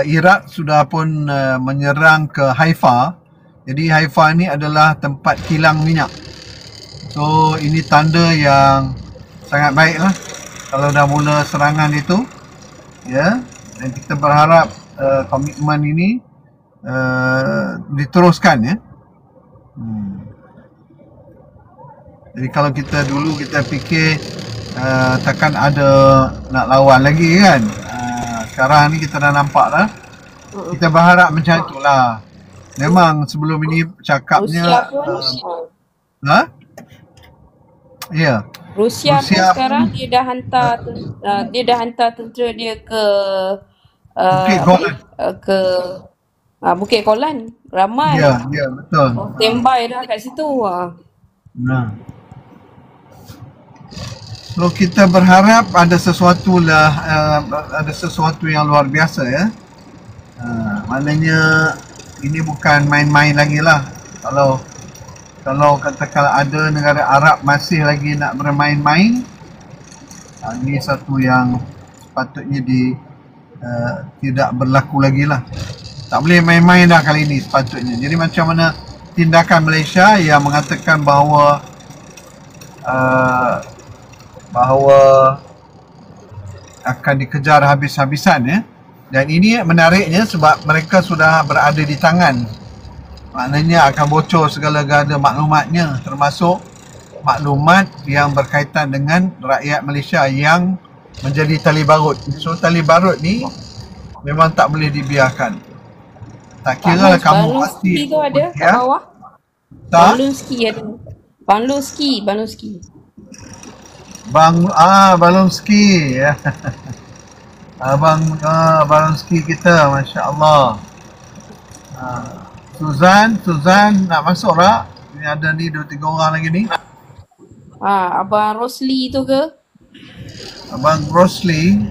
Iraq sudah pun menyerang ke Haifa. Jadi Haifa ni adalah tempat kilang minyak. So ini tanda yang sangat baik lah kalau dah mula serangan itu, dan kita berharap komitmen ini diteruskan Jadi kalau kita fikir takkan ada nak lawan lagi kan, sekarang ni kita dah nampak dah. Kita berharap macam itulah. Memang sebelum ini cakapnya Rusia pun sekarang dia dah hantar tentera dia ke Bukit Kolan. Ramai. Ya, betul. Standby dah kat situ. Nah. So kita berharap ada sesuatu yang luar biasa ya. Maknanya ini bukan main-main lagi lah. Kalau katakanlah ada negara Arab masih lagi nak bermain-main, ini satu yang sepatutnya tidak berlaku lagi lah. Tak boleh main-main dah kali ini sepatutnya. Jadi macam mana tindakan Malaysia yang mengatakan bahawa akan dikejar habis-habisan ya. Dan ini menariknya sebab mereka sudah berada di tangan. Maknanya akan bocor segala-gala maklumatnya, termasuk maklumat yang berkaitan dengan rakyat Malaysia yang menjadi tali barut. So tali barut ni memang tak boleh dibiarkan. Tak kira lah kamu pasti tu ada kat bawah. Balloon ski ada. Balloon ski. Balloon ski ya. Balloon ski kita, Masya Allah. Suzan nak masuk tak? Ni ada ni 2-3 orang lagi ni. Abang Rosli tu ke? Abang Rosli.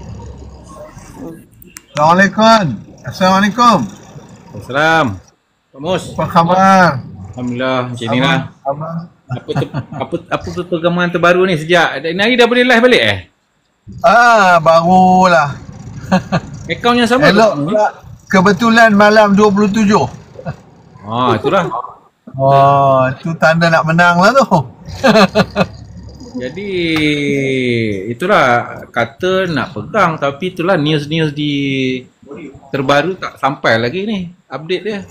Assalamualaikum. Assalam. Pak Mus. Apa khabar? Alhamdulillah, macam ni lah. Abang. Apa perkembangan terbaru ni sejak? Ini hari dah boleh live balik Barulah. Akaun yang sama? Elok pula. Kebetulan malam 27. Itulah. Itu tanda nak menang lah tu. Jadi itulah kata nak pegang, tapi itulah news di terbaru tak sampai lagi ni update dia.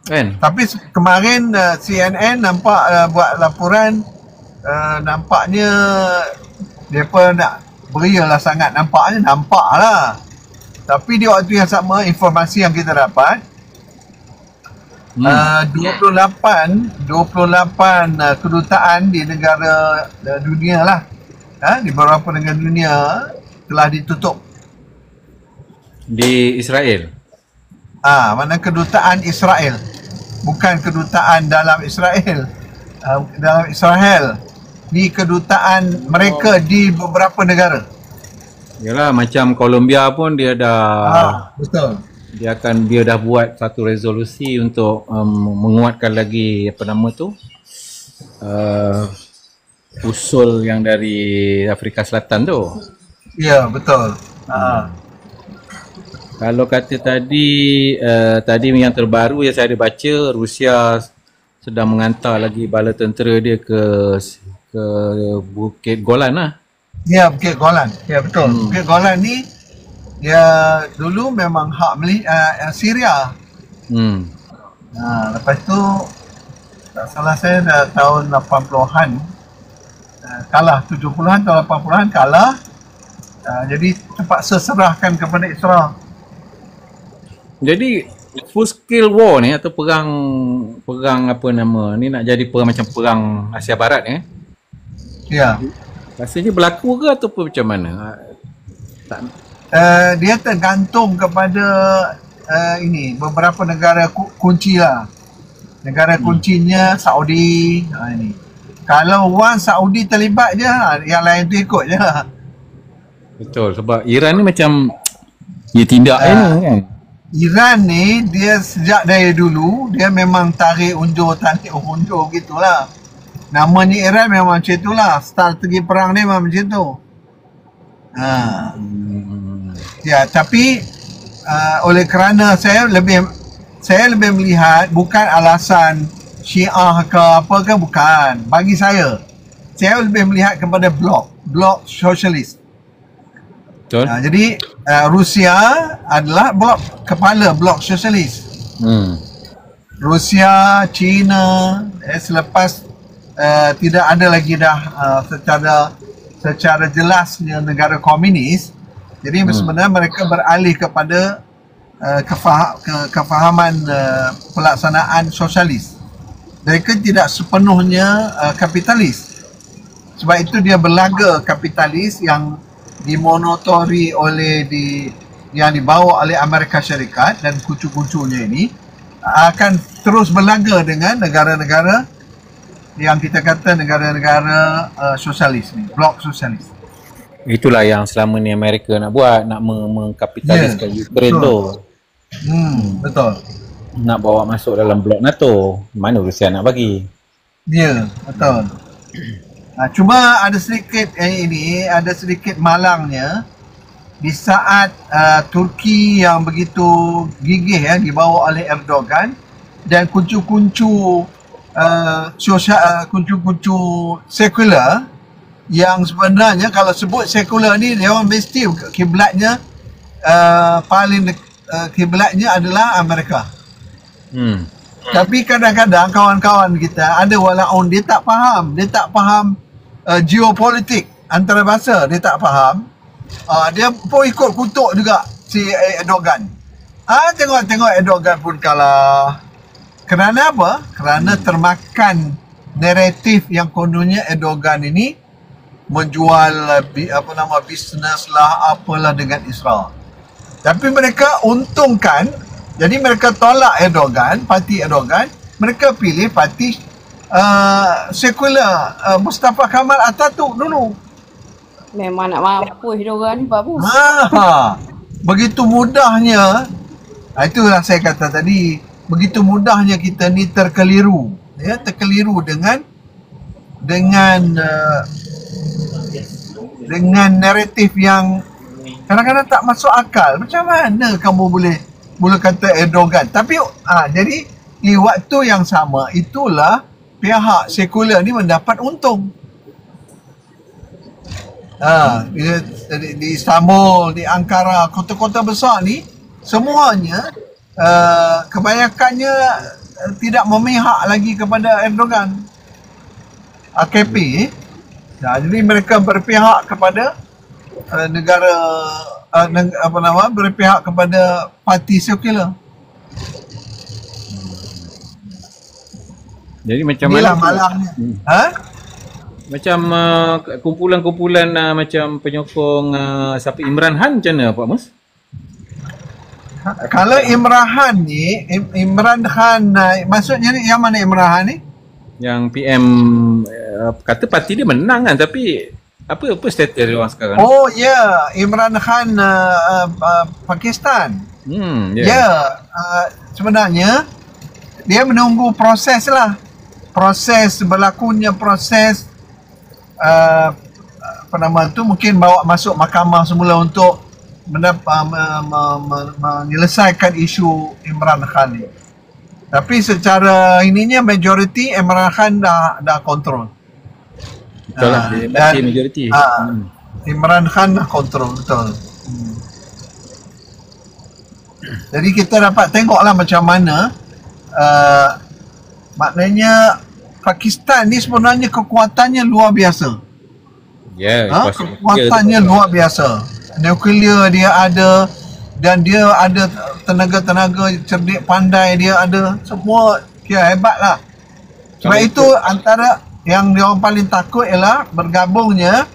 Kan? Tapi kemarin CNN nampak buat laporan, nampaknya mereka nak berialah sangat, nampak lah. Tapi di waktu yang sama informasi yang kita dapat 28 kedutaan di negara dunia lah, di beberapa negara dunia telah ditutup. Di Israel? Mana kedutaan Israel, bukan kedutaan dalam Israel. Dalam Israel ni kedutaan mereka di beberapa negara. Yalah, macam Colombia pun dia dah betul. Dia dah buat satu resolusi untuk menguatkan lagi usul yang dari Afrika Selatan tu. Ya, betul. Kalau kata tadi yang terbaru yang saya ada baca, Rusia sedang menghantar lagi bala tentera dia ke Bukit Golan lah. Ya, Bukit Golan. Ya, betul. Bukit Golan ni dia dulu memang hak Syria. Lepas tu tak salah saya dah tahun 80-an kalah, 70-an atau 80-an kalah. Jadi terpaksa serahkan kepada Israel. Jadi full scale war ni atau perang apa nama ni nak jadi macam perang Asia Barat Ya. Rasanya berlaku ke ataupun macam mana? Dia tergantung kepada beberapa negara kunci lah. Negara kuncinya Saudi. Ini. Kalau Saudi terlibat je, yang lain tu ikut je. Betul, sebab Iran ni macam dia tindak kan. Iran ni dia sejak dari dulu dia memang tarik undur gitulah. Namanya Iran memang macam itulah. Strategi perang ni memang macam tu. Ya, tapi oleh kerana saya lebih melihat bukan alasan Syiah ke apa ke, bukan. Bagi saya lebih melihat kepada blok sosialis. Betul. Jadi Rusia adalah kepala blok sosialis. Rusia, China, selepas tidak ada lagi dah secara jelasnya negara komunis. Jadi sebenarnya mereka beralih kepada kefahaman pelaksanaan sosialis. Mereka tidak sepenuhnya kapitalis. Sebab itu dia berlaga kapitalis yang dimonotori oleh yang dibawa oleh Amerika Syarikat dan kucu-kucunya ini akan terus berlaga dengan negara-negara yang kita kata negara-negara sosialis ni, blok sosialis. Itulah yang selama ni Amerika nak buat, nak mengkapitaliskan Ukraine tu. Betul. Nak bawa masuk dalam blok NATO. Mana Rusia nak bagi? Ya, betul. Cuma ada sedikit ada sedikit malangnya di saat Turki yang begitu gigih dibawa oleh Erdogan dan kuncu-kuncu kuncu-kuncu sekular yang sebenarnya kalau sebut sekular ni dia orang mesti kiblatnya paling kiblatnya adalah Amerika. Tapi kadang-kadang kawan-kawan kita ada walaupun dia tak faham geopolitik antarabangsa, dia tak faham, dia pun ikut kutuk juga si Erdogan. Tengok Erdogan pun kalah. Kerana apa? Kerana termakan naratif yang kononnya Erdogan ini menjual bisnes lah apalah dengan Israel. Tapi mereka untungkan, jadi mereka tolak Erdogan, parti Erdogan, mereka pilih parti sekular Mustafa Kemal Atatürk dulu. Memang nak mampus Erdogan ni bagus. Begitu mudahnya, itulah saya kata tadi, begitu mudahnya kita ni terkeliru dengan naratif yang kadang-kadang tak masuk akal. Macam mana kamu boleh kata Erdogan? Tapi jadi di waktu yang sama itulah pihak sekular ni mendapat untung. Di Istanbul, di Ankara, kota-kota besar ni semuanya kebanyakannya tidak memihak lagi kepada Erdogan, AKP. Jadi mereka berpihak kepada berpihak kepada parti sekular. Jadi macam inilah mana malahnya. Macam kumpulan-kumpulan macam penyokong siapa Imran Khan macam mana Pak Mus? Kalau Imran Khan maksudnya ni yang mana Imran Khan ni? Yang PM kata parti dia menang kan, tapi apa status dia orang sekarang? Oh ya, Imran Khan Pakistan. Sebenarnya dia menunggu proses lah. Berlakunya proses mungkin bawa masuk mahkamah semula untuk menyelesaikan isu Imran Khan ni. Tapi secara ininya majoriti Imran Khan dah kontrol. Betul lah, dia majoriti. Imran Khan dah kontrol, betul. Jadi kita dapat tengoklah macam mana maknanya Pakistan ni sebenarnya kekuatannya luar biasa. Kekuatannya luar biasa. Nuklear dia ada, dan dia ada tenaga-tenaga cerdik pandai, dia ada semua, kira hebat lah. Sebab itu antara yang dia orang paling takut ialah bergabungnya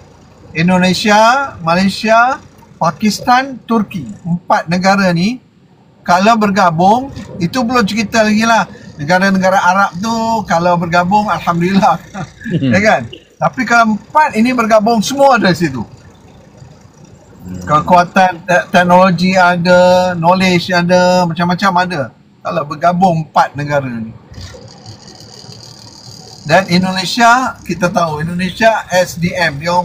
Indonesia, Malaysia, Pakistan, Turki. 4 negara ni kalau bergabung, itu belum cerita lagi lah. Negara-negara Arab tu kalau bergabung, Alhamdulillah. Ya kan? Tapi kalau 4 ini bergabung, semua ada di situ. Kekuatan teknologi ada, knowledge ada, macam-macam ada. Kalau bergabung 4 negara ni. Dan Indonesia, kita tahu Indonesia SDM, dia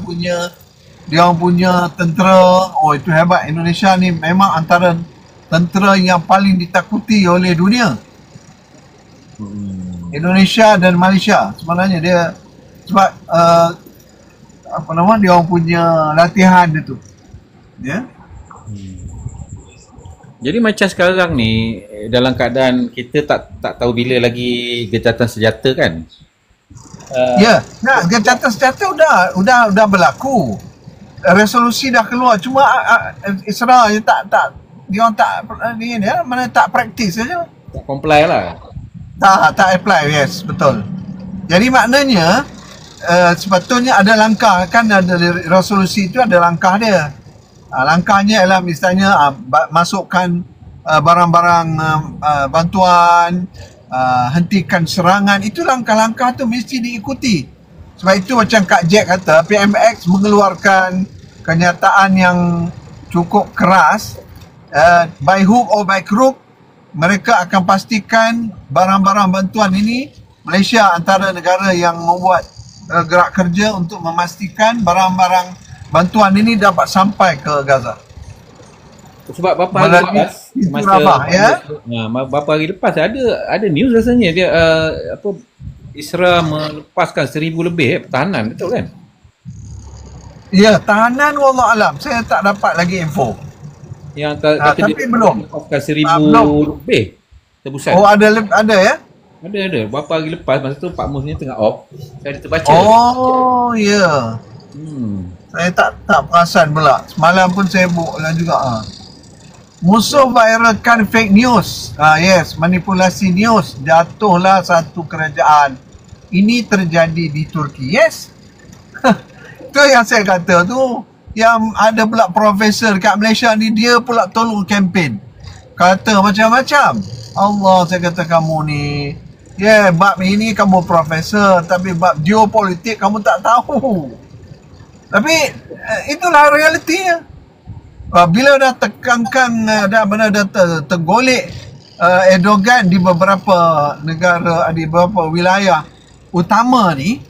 orang punya tentera. Oh, itu hebat. Indonesia ni memang antara tentera yang paling ditakuti oleh dunia. Indonesia dan Malaysia sebenarnya dia sebab dia orang punya latihan dia tu. Ya. Jadi macam sekarang ni dalam keadaan kita tak tahu bila lagi gencatan senjata kan? Gencatan senjata dah berlaku. Resolusi dah keluar, cuma Israel dia orang tak praktis saja. Tak comply lah. Tak apply, yes, betul. Jadi maknanya sepatutnya ada langkah, kan ada resolusi itu ada langkah dia. Langkahnya ialah misalnya masukkan barang-barang bantuan, hentikan serangan. Itu langkah-langkah tu mesti diikuti. Sebab itu macam Kak Jack kata, PMX mengeluarkan kenyataan yang cukup keras, by hook or by crook, mereka akan pastikan barang-barang bantuan ini, Malaysia antara negara yang membuat gerak kerja untuk memastikan barang-barang bantuan ini dapat sampai ke Gaza. Sebab beberapa hari lepas, beberapa hari lepas ada news rasanya dia Israel melepaskan 1,000 lebih tahanan, betul kan? Ya, tahanan wallah alam. Saya tak dapat lagi info. Yang kata tapi dia belum. Melepaskan 1,000 lebih tebusan. Oh, ada ya? Ada. Beberapa hari lepas, masa tu Pak Mus ni tengah off, saya terbaca. Oh, ya. Saya tak perasan pula. Semalam pun saya buatlah juga. Musuh viralkan fake news. Yes, manipulasi news. Jatuhlah satu kerajaan. Ini terjadi di Turki. Yes. Itu yang saya kata tu. Yang ada pula profesor kat Malaysia ni, dia pula tolong kempen. Kata macam-macam. Allah, saya kata kamu ni. Bab ini kamu profesor, tapi bab geopolitik kamu tak tahu. Tapi itulah realitinya. Bila dah tekankan, dah tergolek Erdogan di beberapa negara, di beberapa wilayah utama ni,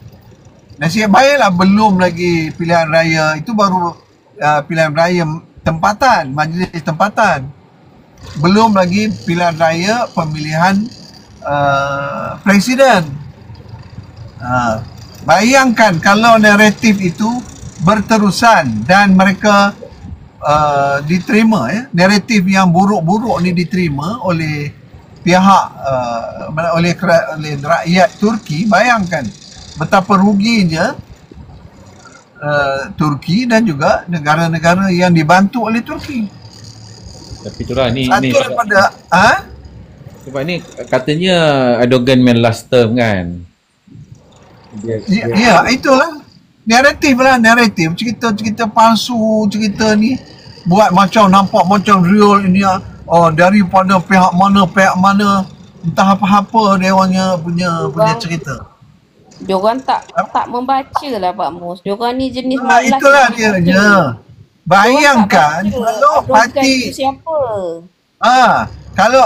nasib baiklah belum lagi pilihan raya. Itu baru pilihan raya tempatan, majlis tempatan. Belum lagi pilihan raya pemilihan presiden. Bayangkan kalau naratif itu berterusan dan mereka diterima, naratif yang buruk-buruk ni diterima oleh pihak oleh rakyat Turki. Bayangkan betapa ruginya Turki dan juga negara-negara yang dibantu oleh Turki. Tapi itulah ni daripada sebab ni katanya Erdogan main last term kan. Ya, itulah naratif lah, naratif. Cerita palsu, cerita ni buat macam nampak macam real ini. Daripada pihak mana, entah apa-apa dia orangnya punya cerita. Diorang tak membaca lah Pak Mus. Diorang ni jenis malas. Itulah dia je. Bayangkan kalau parti siapa?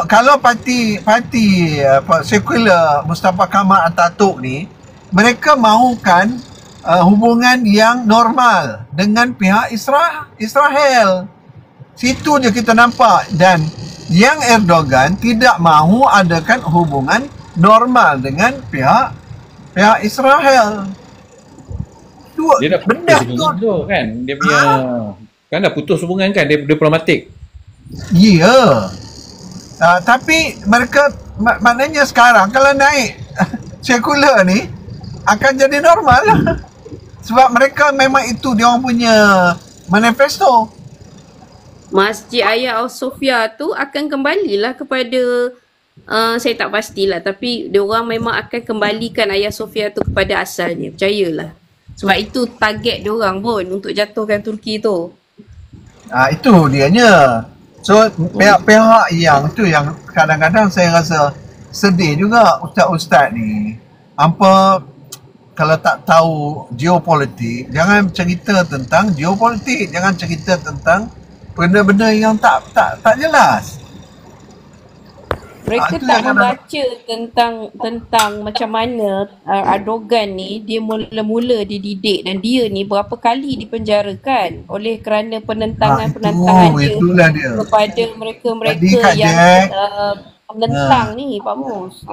Kalau parti sekular Mustafa Kamal Atatürk ni, mereka mahukan hubungan yang normal dengan pihak Israel. Situ je kita nampak. Dan yang Erdogan tidak mahu adakan hubungan normal dengan pihak Israel. Dia dah putus hubungan tu kan. Dia punya kan dah putus hubungan kan, dia diplomatik. Ya. Tapi mereka maknanya sekarang kalau naik sekular ni akan jadi normal lah. Sebab mereka memang itu dia orang punya manifesto. Masjid Hagia Sophia tu akan kembalilah kepada saya tak pastilah, tapi dia orang memang akan kembalikan Hagia Sophia tu kepada asalnya, percayalah. Sebab itu target dia orang pun untuk jatuhkan Turki tu. Itu dianya. So pihak-pihak yang tu yang kadang-kadang saya rasa sedih juga ustaz-ustaz ni. Kalau tak tahu geopolitik, jangan cerita tentang geopolitik, jangan cerita tentang benda-benda yang tak jelas. Mereka tak membaca tentang macam mana Erdogan ni dia mula-mula dididik dan dia ni berapa kali dipenjarakan oleh kerana penentangan dia kepada mereka-mereka yang menentang ni Pak Mus.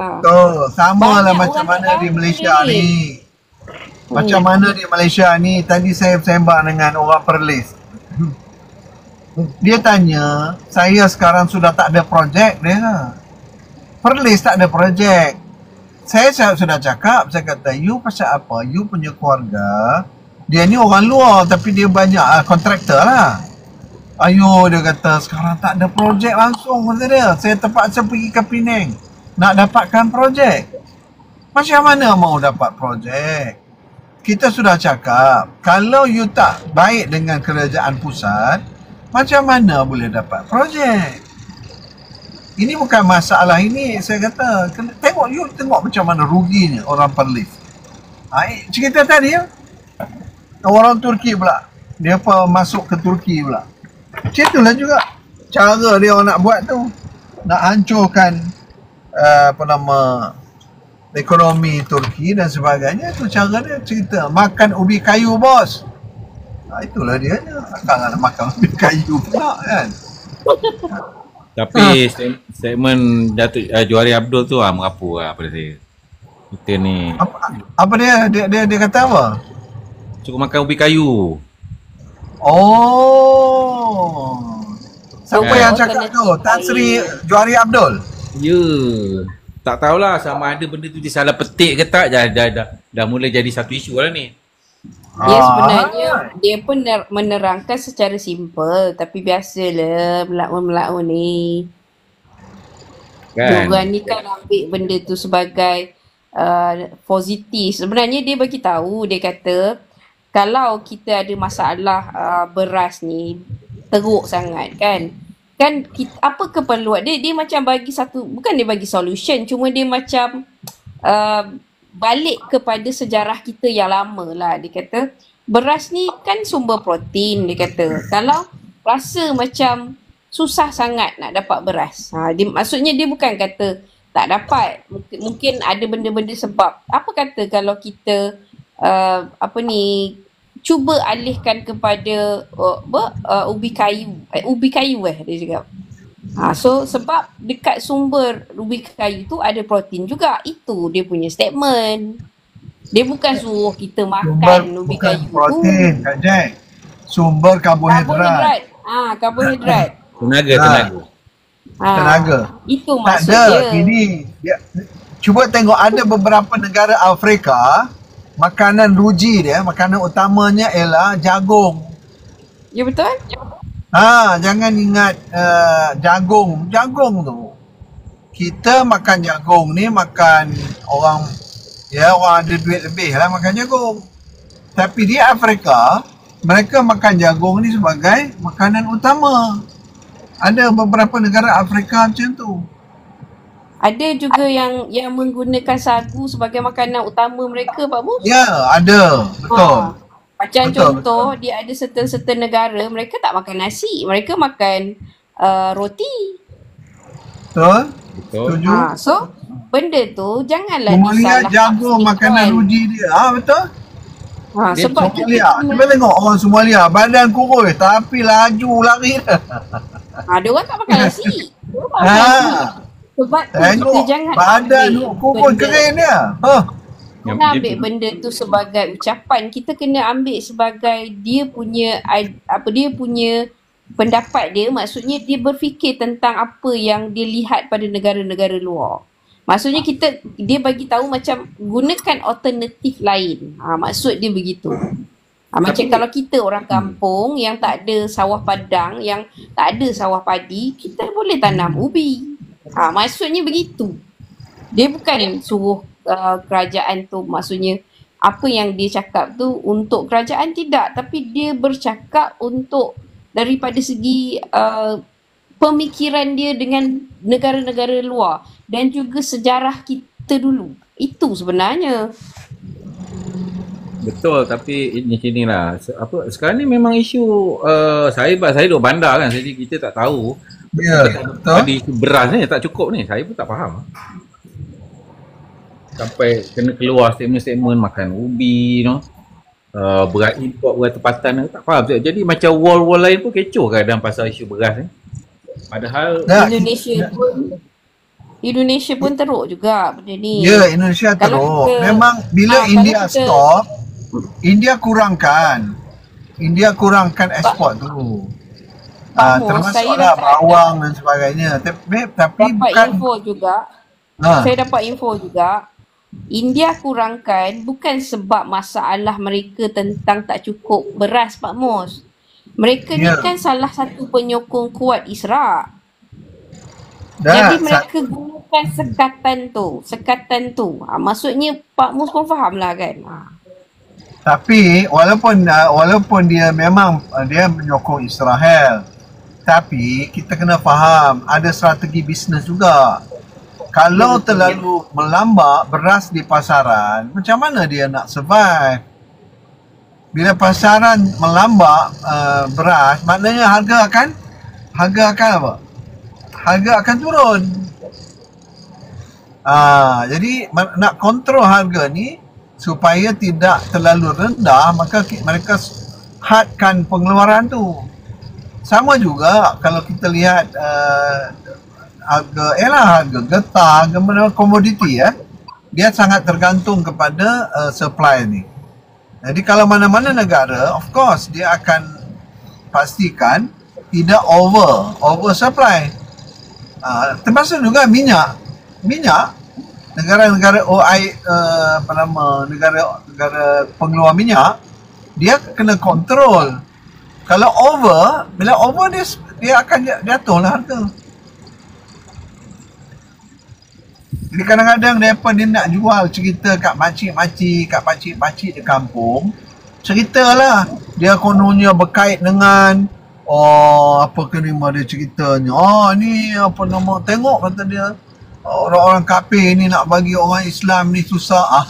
Sama lah macam mana di Malaysia ni. Macam mana di Malaysia ni, tadi saya sembang dengan orang Perlis. Dia tanya, saya sekarang sudah tak ada projek dia. Perlis tak ada projek. Saya sudah cakap, saya kata, you pasal apa? You punya keluarga, dia ni orang luar tapi dia banyak kontraktor lah. Dia kata, sekarang tak ada projek langsung, kata dia. Saya terpaksa pergi ke Penang nak dapatkan projek. Macam mana mau dapat projek? Kita sudah cakap, kalau you tak baik dengan kerajaan pusat, macam mana boleh dapat projek? Ini bukan masalah, ini saya kata tengok macam mana ruginya orang Perlis. Cerita tadi ya, orang Turki pula, dia masuk ke Turki pula. Macam itulah juga cara dia orang nak buat tu, nak hancurkan ekonomi Turki dan sebagainya. Itu cara dia cerita, makan ubi kayu bos. Itulah dia, takkan nak makan ubi kayu pula kan. Tapi statement Datuk Johari Abdul tu merapu pada saya. Kita ni apa dia kata apa? Cukup makan ubi kayu. Oh, siapa yang cakap tu? Tan Sri Johari Abdul? Ya, tak tahulah sama ada benda tu disalah petik ke tak. Dah mula jadi satu isu lah ni. Dia sebenarnya dia pun menerangkan secara simple, tapi biasalah melaun-melaun ni. Kan? Diorang ni kan ambil benda tu sebagai positif. Sebenarnya dia bagi tahu, dia kata kalau kita ada masalah beras ni teruk sangat kan apa keperluan dia macam bagi satu, bukan dia bagi solution, cuma dia macam balik kepada sejarah kita yang lama lah. Dia kata beras ni kan sumber protein. Dia kata kalau rasa macam susah sangat nak dapat beras, maksudnya dia bukan kata tak dapat, mungkin ada benda-benda sebab. Apa kata kalau kita cuba alihkan kepada ubi kayu dia cakap. So sebab dekat sumber ubi kayu tu ada protein juga. Itu dia punya statement. Dia bukan suruh kita makan ubi kayu protein, Kak Jack. Sumber karbohidrat. Karbohidrat. Tenaga. Itu maksud tak ada. dia. Ini cuba tengok, ada beberapa negara Afrika makanan ruji dia, makanan utamanya ialah jagung. Ya betul? Jangan ingat jagung tu. Kita makan jagung ni makan orang ada duit lebih lah makan jagung. Tapi di Afrika mereka makan jagung ni sebagai makanan utama. Ada beberapa negara Afrika macam tu. Ada juga yang menggunakan sagu sebagai makanan utama mereka, Pak Mus? Ya, ada. Betul. Macam contoh, dia ada certain negara mereka tak makan nasi, mereka makan roti. Betul. Setuju. So benda tu janganlah Somalia jagung makanan ruji dia. Betul. Sebab Somalia, cuba tengok orang Somalia badan kurus tapi laju lari dah. Dia orang tak makan nasi. Sebab tu kita jangan badan kurus kering dia. Kena ambil benda tu sebagai ucapan. Kita kena ambil sebagai dia punya pendapat dia. Maksudnya dia berfikir tentang apa yang dia lihat pada negara-negara luar. Maksudnya dia bagi tahu macam gunakan alternatif lain. Maksud dia begitu. Macam kalau kita orang kampung yang tak ada sawah padang, yang tak ada sawah padi, kita boleh tanam ubi. Maksudnya begitu. Dia bukan suruh kerajaan tu, maksudnya apa yang dia cakap tu untuk kerajaan, tidak, tapi dia bercakap untuk daripada segi pemikiran dia dengan negara-negara luar dan juga sejarah kita dulu. Itu sebenarnya. Betul, tapi macam ni lah. Sekarang ni memang isu saya duduk bandar kan, jadi kita tak tahu. Ya, betul. Ada isu beras ni tak cukup ni, saya pun tak faham. Sampai kena keluar statement-statement makan ubi, beras import, beras tempatan, tak faham. Jadi macam wall lain pun kecoh kadang pasal isu beras ni. Padahal Indonesia pun teruk juga benda ni. Ya, Indonesia teruk. Memang bila India stop, India kurangkan ekspor tu. Termasuklah bawang dan sebagainya. Tapi bukan info juga. Saya dapat info juga. India kurangkan bukan sebab masalah mereka tentang tak cukup beras, Pak Mus. Mereka ni kan salah satu penyokong kuat Israq. Jadi mereka gunakan sekatan tu. Maksudnya Pak Mus pun faham lah kan. Tapi walaupun dia memang dia menyokong Israel, Tapi kita kena faham ada strategi bisnes juga. Kalau terlalu melambak beras di pasaran, macam mana dia nak survive? Bila pasaran melambak beras, maknanya harga akan apa? Harga akan turun. Jadi nak kontrol harga ni supaya tidak terlalu rendah, maka mereka hadkan pengeluaran tu. Sama juga kalau kita lihat harga getah, harga komoditi dia sangat tergantung kepada supply ni. Jadi kalau mana-mana negara, of course dia akan pastikan tidak over supply. Termasuk juga minyak negara-negara negara pengeluar minyak, dia kena kontrol. Kalau bila over dia akan jatuhlah harga. Jadi kadang-kadang mereka dia nak jual cerita kat makcik-makcik, kat pakcik-pakcik di kampung, ceritalah dia kononnya berkait dengan apa kelima dia ceritanya. Ni apa nama, tengok kata dia, orang-orang kafir ni nak bagi orang Islam ni susah.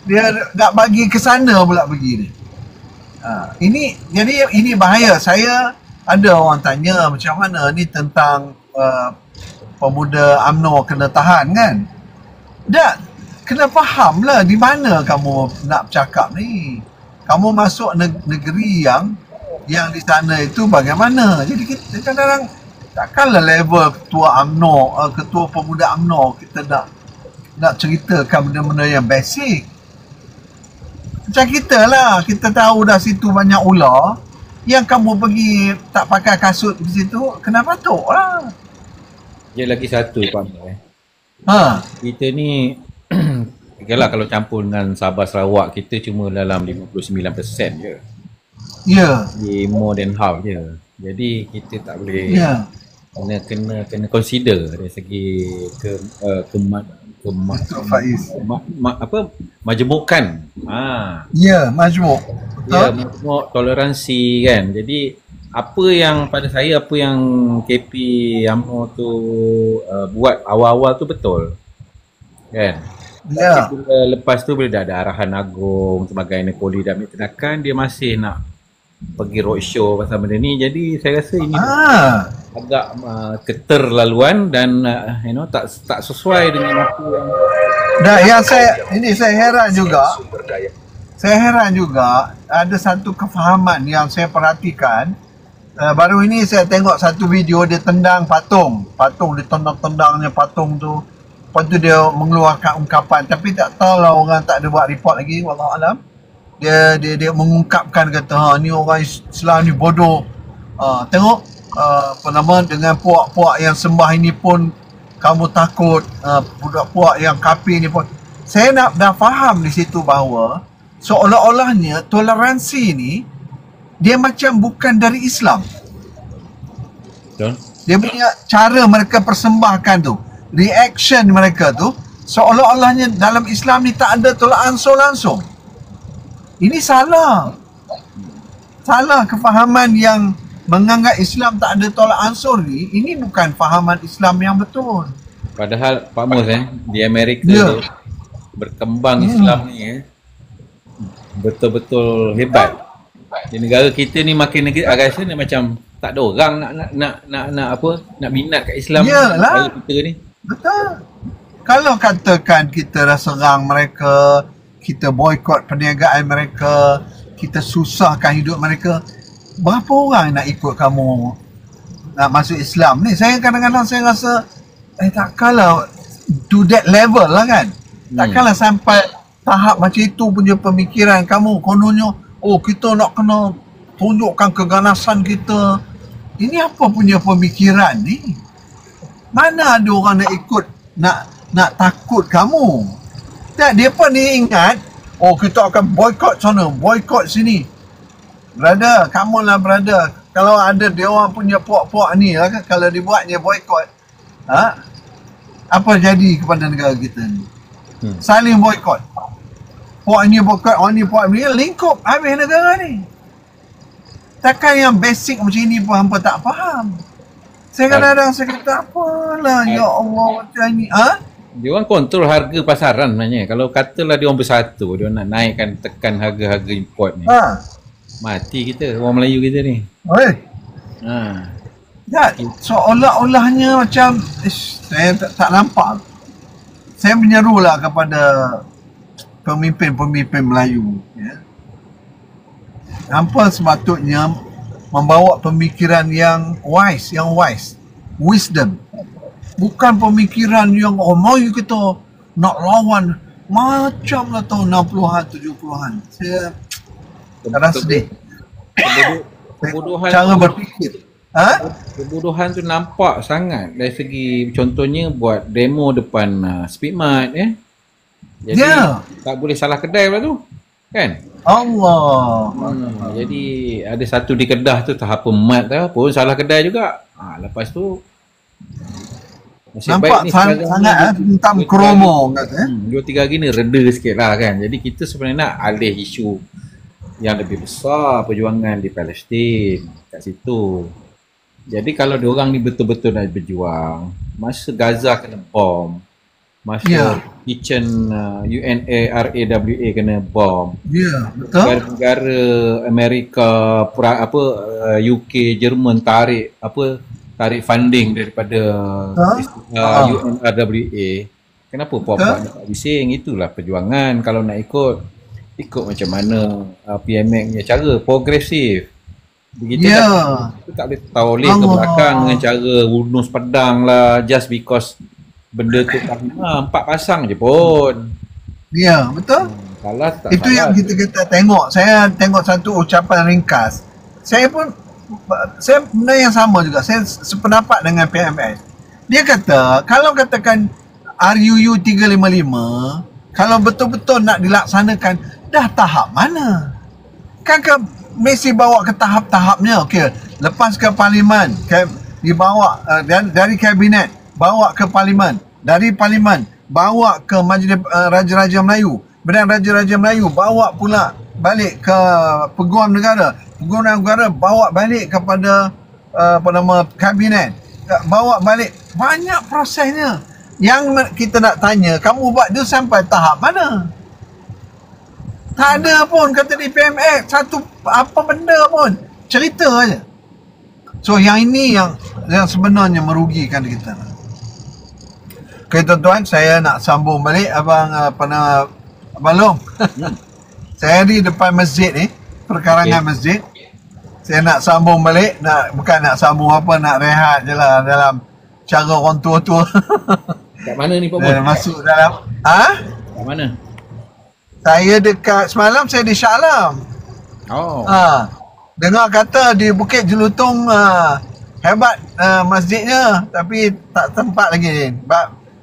Dia nak bagi ke sana pula pergi ni. Ini bahaya. Saya ada orang tanya macam mana ni tentang pemuda UMNO kena tahan kan. Kena faham lah di mana kamu nak bercakap ni. Kamu masuk negeri yang di sana itu bagaimana. Jadi kita kadang-kadang takkanlah level ketua UMNO, ketua pemuda UMNO kita nak ceritakan benda-benda yang basic. Macam kita lah, kita tahu dah situ banyak ular, yang kamu pergi tak pakai kasut di situ, kena batuk lah. Dia lagi satu Pak Amir. Kita ni okeylah kalau campur dengan Sabah Sarawak, kita cuma dalam 59% je. Ya. Di more than half je. Jadi kita tak boleh kena consider dari segi majmukan. Ya, majmuk. Ya, majmuk toleransi kan. Jadi apa yang KP UMNO tu buat awal-awal tu betul kan. Ya. Lepas tu bila dah ada arahan agung sebagai Poli dan tindakan, dia masih nak pergi roadshow pasal benda ni. Jadi saya rasa ini agak keterlaluan dan tak sesuai dengan apa yang saya heran juga. Saya heran juga ada satu kefahaman yang saya perhatikan. Baru ini saya tengok satu video dia tendang patung dia tendang-tendangnya patung tu. Lepas tu dia mengeluarkan ungkapan, tapi tak tahulah orang tak ada buat report lagi, wallahualam. Dia mengungkapkan kata ni orang Islam ni bodoh. Tengok dengan puak-puak yang sembah ini pun kamu takut, puak yang kafir ni pun. Saya dah faham di situ bahawa seolah-olahnya toleransi ni dia macam bukan dari Islam. Betul. Dia punya cara mereka persembahkan tu, reaction mereka tu, seolah-olahnya dalam Islam ni tak ada tolak ansur langsung. Ini salah kefahaman yang menganggap Islam tak ada tolak ansur ni. Ini bukan fahaman Islam yang betul. Padahal Pak Mus di Amerika tu berkembang Islam ni betul-betul hebat. Di negara kita ni makin rasa ni macam tak ada orang nak minat kat Islam. Yalah. Kita ni. Betul. Kalau katakan kita rasa serang mereka, kita boykot perniagaan mereka, kita susahkan hidup mereka, berapa orang nak ikut kamu nak masuk Islam ni? Saya kadang-kadang saya rasa takkanlah to that level lah kan. Takkanlah sampai tahap macam itu punya pemikiran kamu. Kononnya kita nak kena tunjukkan keganasan kita. Ini apa punya pemikiran ni? Mana ada orang nak ikut, nak takut kamu? Tak, dia pun ni ingat, kita akan boykot sana, boykot sini. Brother, come on lah brother. Kalau ada dia orang punya puak-puak ni lah, kalau dibuatnya boykot, apa jadi kepada negara kita ni? Saling boykot. Puak ni boykot, orang ni puak ni, lingkup habis negara ni. Takkan yang basic macam ini pun hampa tak faham. Saya kadang-kadang saya kata apalah ya Allah macam ni. Dia orang kontrol harga pasaran sebenarnya. Kalau katalah dia orang bersatu, dia orang nak naikkan tekan harga-harga import ni. Mati kita, orang Melayu kita ni. Ya, seolah-olahnya macam saya tak nampak. Saya menyerulah kepada pemimpin-pemimpin Melayu, ya. Hampa sepatutnya membawa pemikiran yang wise, wisdom. Bukan pemikiran yang Melayu kita nak lawan macam lah tahun 60-an, 70-an. Saya kadang sedih. Kebodohan cara berfikir. Kebodohan tu nampak sangat dari segi contohnya buat demo depan Speedmart, ya. Jadi tak boleh salah kedai pula tu, kan? Allah. Jadi ada satu di Kedah tu tak apa mat pun salah kedai juga. Lepas tu nampak sangat tentang kromo kata. 2-3 hari ni reda sikit lah kan. Jadi kita sebenarnya nak alih isu yang lebih besar, perjuangan di Palestin kat situ. Jadi kalau diorang ni betul-betul nak berjuang, masa Gaza kena bom, masa kitchen UNRWA kena bom, betul. Negara-negara Amerika, UK, Jerman tarik funding daripada UNRWA. Kenapa puak-puak nak bising? Itulah perjuangan. Kalau nak ikut macam mana PMX punya cara progresif. Begitu kita tak boleh toleh ke belakang dengan cara bunuh pedang lah just because benda tu tak 4 pasang je pun. Ya, betul. Salah tak itu salah. Yang kita tengok. Saya tengok satu ucapan ringkas. Saya benda yang sama juga. Saya sependapat dengan PMS. Dia kata, kalau katakan RUU 355, kalau betul-betul nak dilaksanakan, dah tahap mana? Kan mesti bawa ke tahap-tahapnya. Okey, lepas ke parlimen, dibawa dari kabinet, bawa ke parlimen, dari parlimen bawa ke Majlis Raja-Raja Melayu, Badan Raja-Raja Melayu bawa pula balik ke Peguam Negara, Peguam Negara bawa balik kepada kabinet, bawa balik. Banyak prosesnya. Yang kita nak tanya, kamu buat dia sampai tahap mana? Tak ada pun kata di PMX satu apa benda pun, cerita aja. So yang ini yang sebenarnya merugikan kita. Okay, tuan-tuan, saya nak sambung balik Abang Long. Saya di depan masjid ni, perkarangan masjid. Saya nak sambung balik, bukan nak sambung apa, nak rehat je lah dalam cara orang tua-tua. Kat mana ni Pak Mun? Masuk dalam kat mana? Saya dekat, semalam saya di Shah Alam. Dengar kata di Bukit Jelutong hebat masjidnya, tapi tak tempat lagi.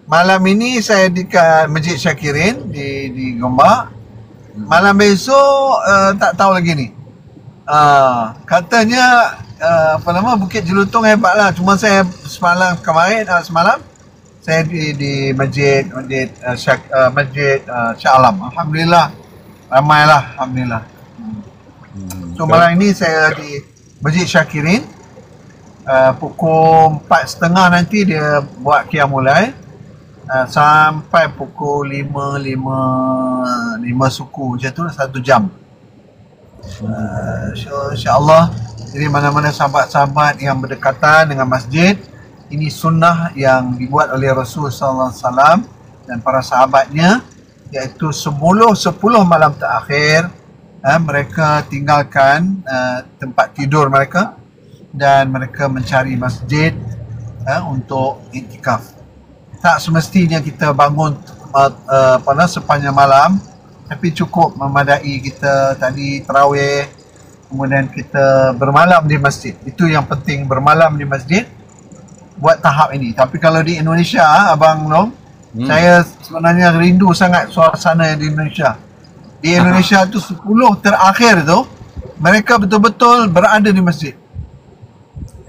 Malam ini saya di Masjid Syakirin di Gombak. Malam besok tak tahu lagi ni. Katanya Bukit Jelutong hebat lah. Cuma saya semalam saya di Masjid Shah Alam. Alhamdulillah, ramailah, alhamdulillah. So malam ini saya di Masjid Syakirin. Pukul 4.30 nanti dia buat qiyamul lail sampai pukul 5 suku macam tu, 1 jam. So insyaAllah, jadi mana-mana sahabat-sahabat yang berdekatan dengan masjid, ini sunnah yang dibuat oleh Rasul sallallahu alaihi wasallam dan para sahabatnya, iaitu 10 malam terakhir mereka tinggalkan tempat tidur mereka dan mereka mencari masjid untuk iktikaf. Tak semestinya kita bangun sepanjang malam, tapi cukup memadai kita tadi tarawih, kemudian kita bermalam di masjid. Itu yang penting, bermalam di masjid buat tahap ini. Tapi kalau di Indonesia, Abang Long, saya sebenarnya rindu sangat suasana di Indonesia. Di Indonesia tu 10 terakhir tu mereka betul-betul berada di masjid.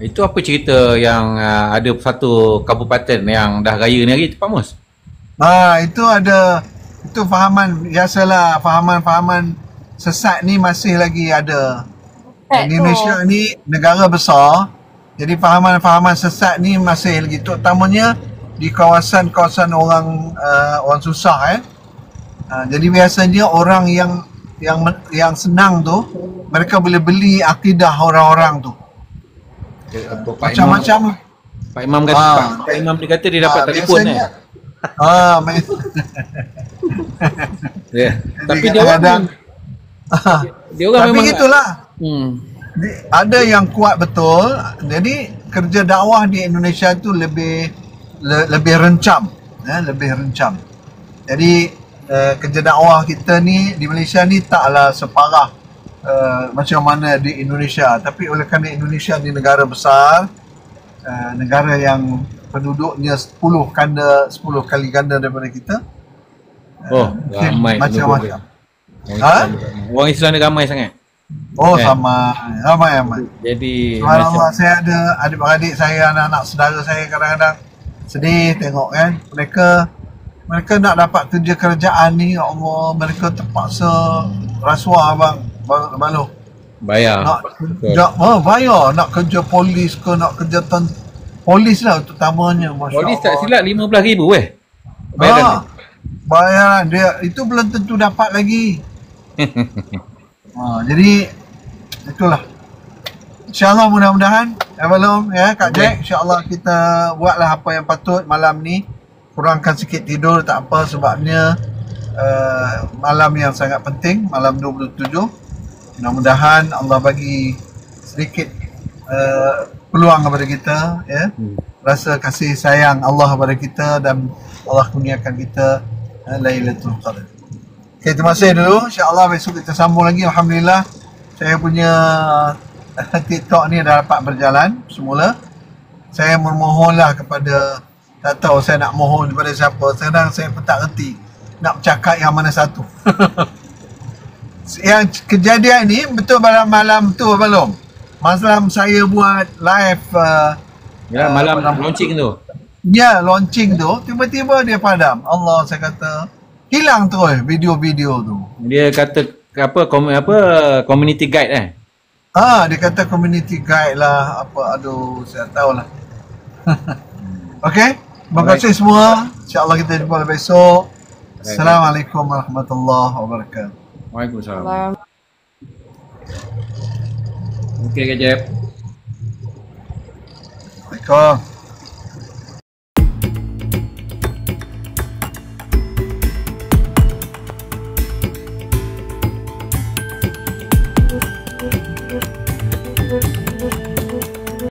Itu apa cerita yang ada satu kabupaten yang dah raya ni hari Pak Mus? Itu fahaman, biasalah, fahaman sesat ni masih lagi ada. Indonesia ni negara besar. Jadi fahaman-fahaman sesat ni masih lagi, terutamanya di kawasan-kawasan orang orang susah jadi biasanya orang yang senang tu mereka boleh beli akidah orang-orang tu. Macam-macam. Pak Imam kata Pak Imam dia kata dia dapat telefon tapi dia orang tapi memang gitulah. Ada yang kuat betul. Jadi kerja dakwah di Indonesia tu lebih rencam, lebih rencam. Jadi kerja dakwah kita ni di Malaysia ni taklah separah macam mana di Indonesia, tapi oleh kerana Indonesia ni negara besar, negara yang penduduknya 10 kali ganda daripada kita. Ramai macam-macam. Orang Islam ni ramai sangat. Sama ramai. Jadi subhanallah, saya ada adik-beradik saya, anak-anak saudara saya kadang-kadang sedih tengok kan, mereka nak dapat kerja kerjaan ni, ya Allah, mereka terpaksa rasuah bang bayar. Bayar nak kerja polis ke, nak kerja polis lah terutamanya, polis tak silap 15,000 bayaran. Bayaran dia itu belum tentu dapat lagi. Jadi itulah. InsyaAllah mudah-mudahan belum Kak Jack, InsyaAllah kita buatlah apa yang patut malam ni. Kurangkan sikit tidur tak apa, sebabnya malam yang sangat penting, malam 27. Mudah-mudahan Allah bagi sedikit peluang kepada kita, rasa kasih sayang Allah kepada kita, dan Allah kurniakan kita Lailatul Qadar. Okay, terima kasih dulu. InsyaAllah besok kita sambung lagi. Alhamdulillah saya punya TikTok ni dah dapat berjalan semula. Saya memohonlah kepada, tak tahu saya nak mohon kepada siapa. Sekarang saya pun tak reti nak bercakap yang mana satu. Yang kejadian ni betul malam tu belum? Malam saya buat live malam launching tu. Ya, launching tu tiba-tiba dia padam. Allah, saya kata hilang terus video-video tu. Dia kata community guide dia kata community guide lah apa, aduh saya tahulah. Okey, terima kasih semua. InsyaAllah kita jumpa besok. Assalamualaikum warahmatullahi wabarakatuh. Waalaikumsalam. Okey, Kak Jeb. Waalaikumsalam.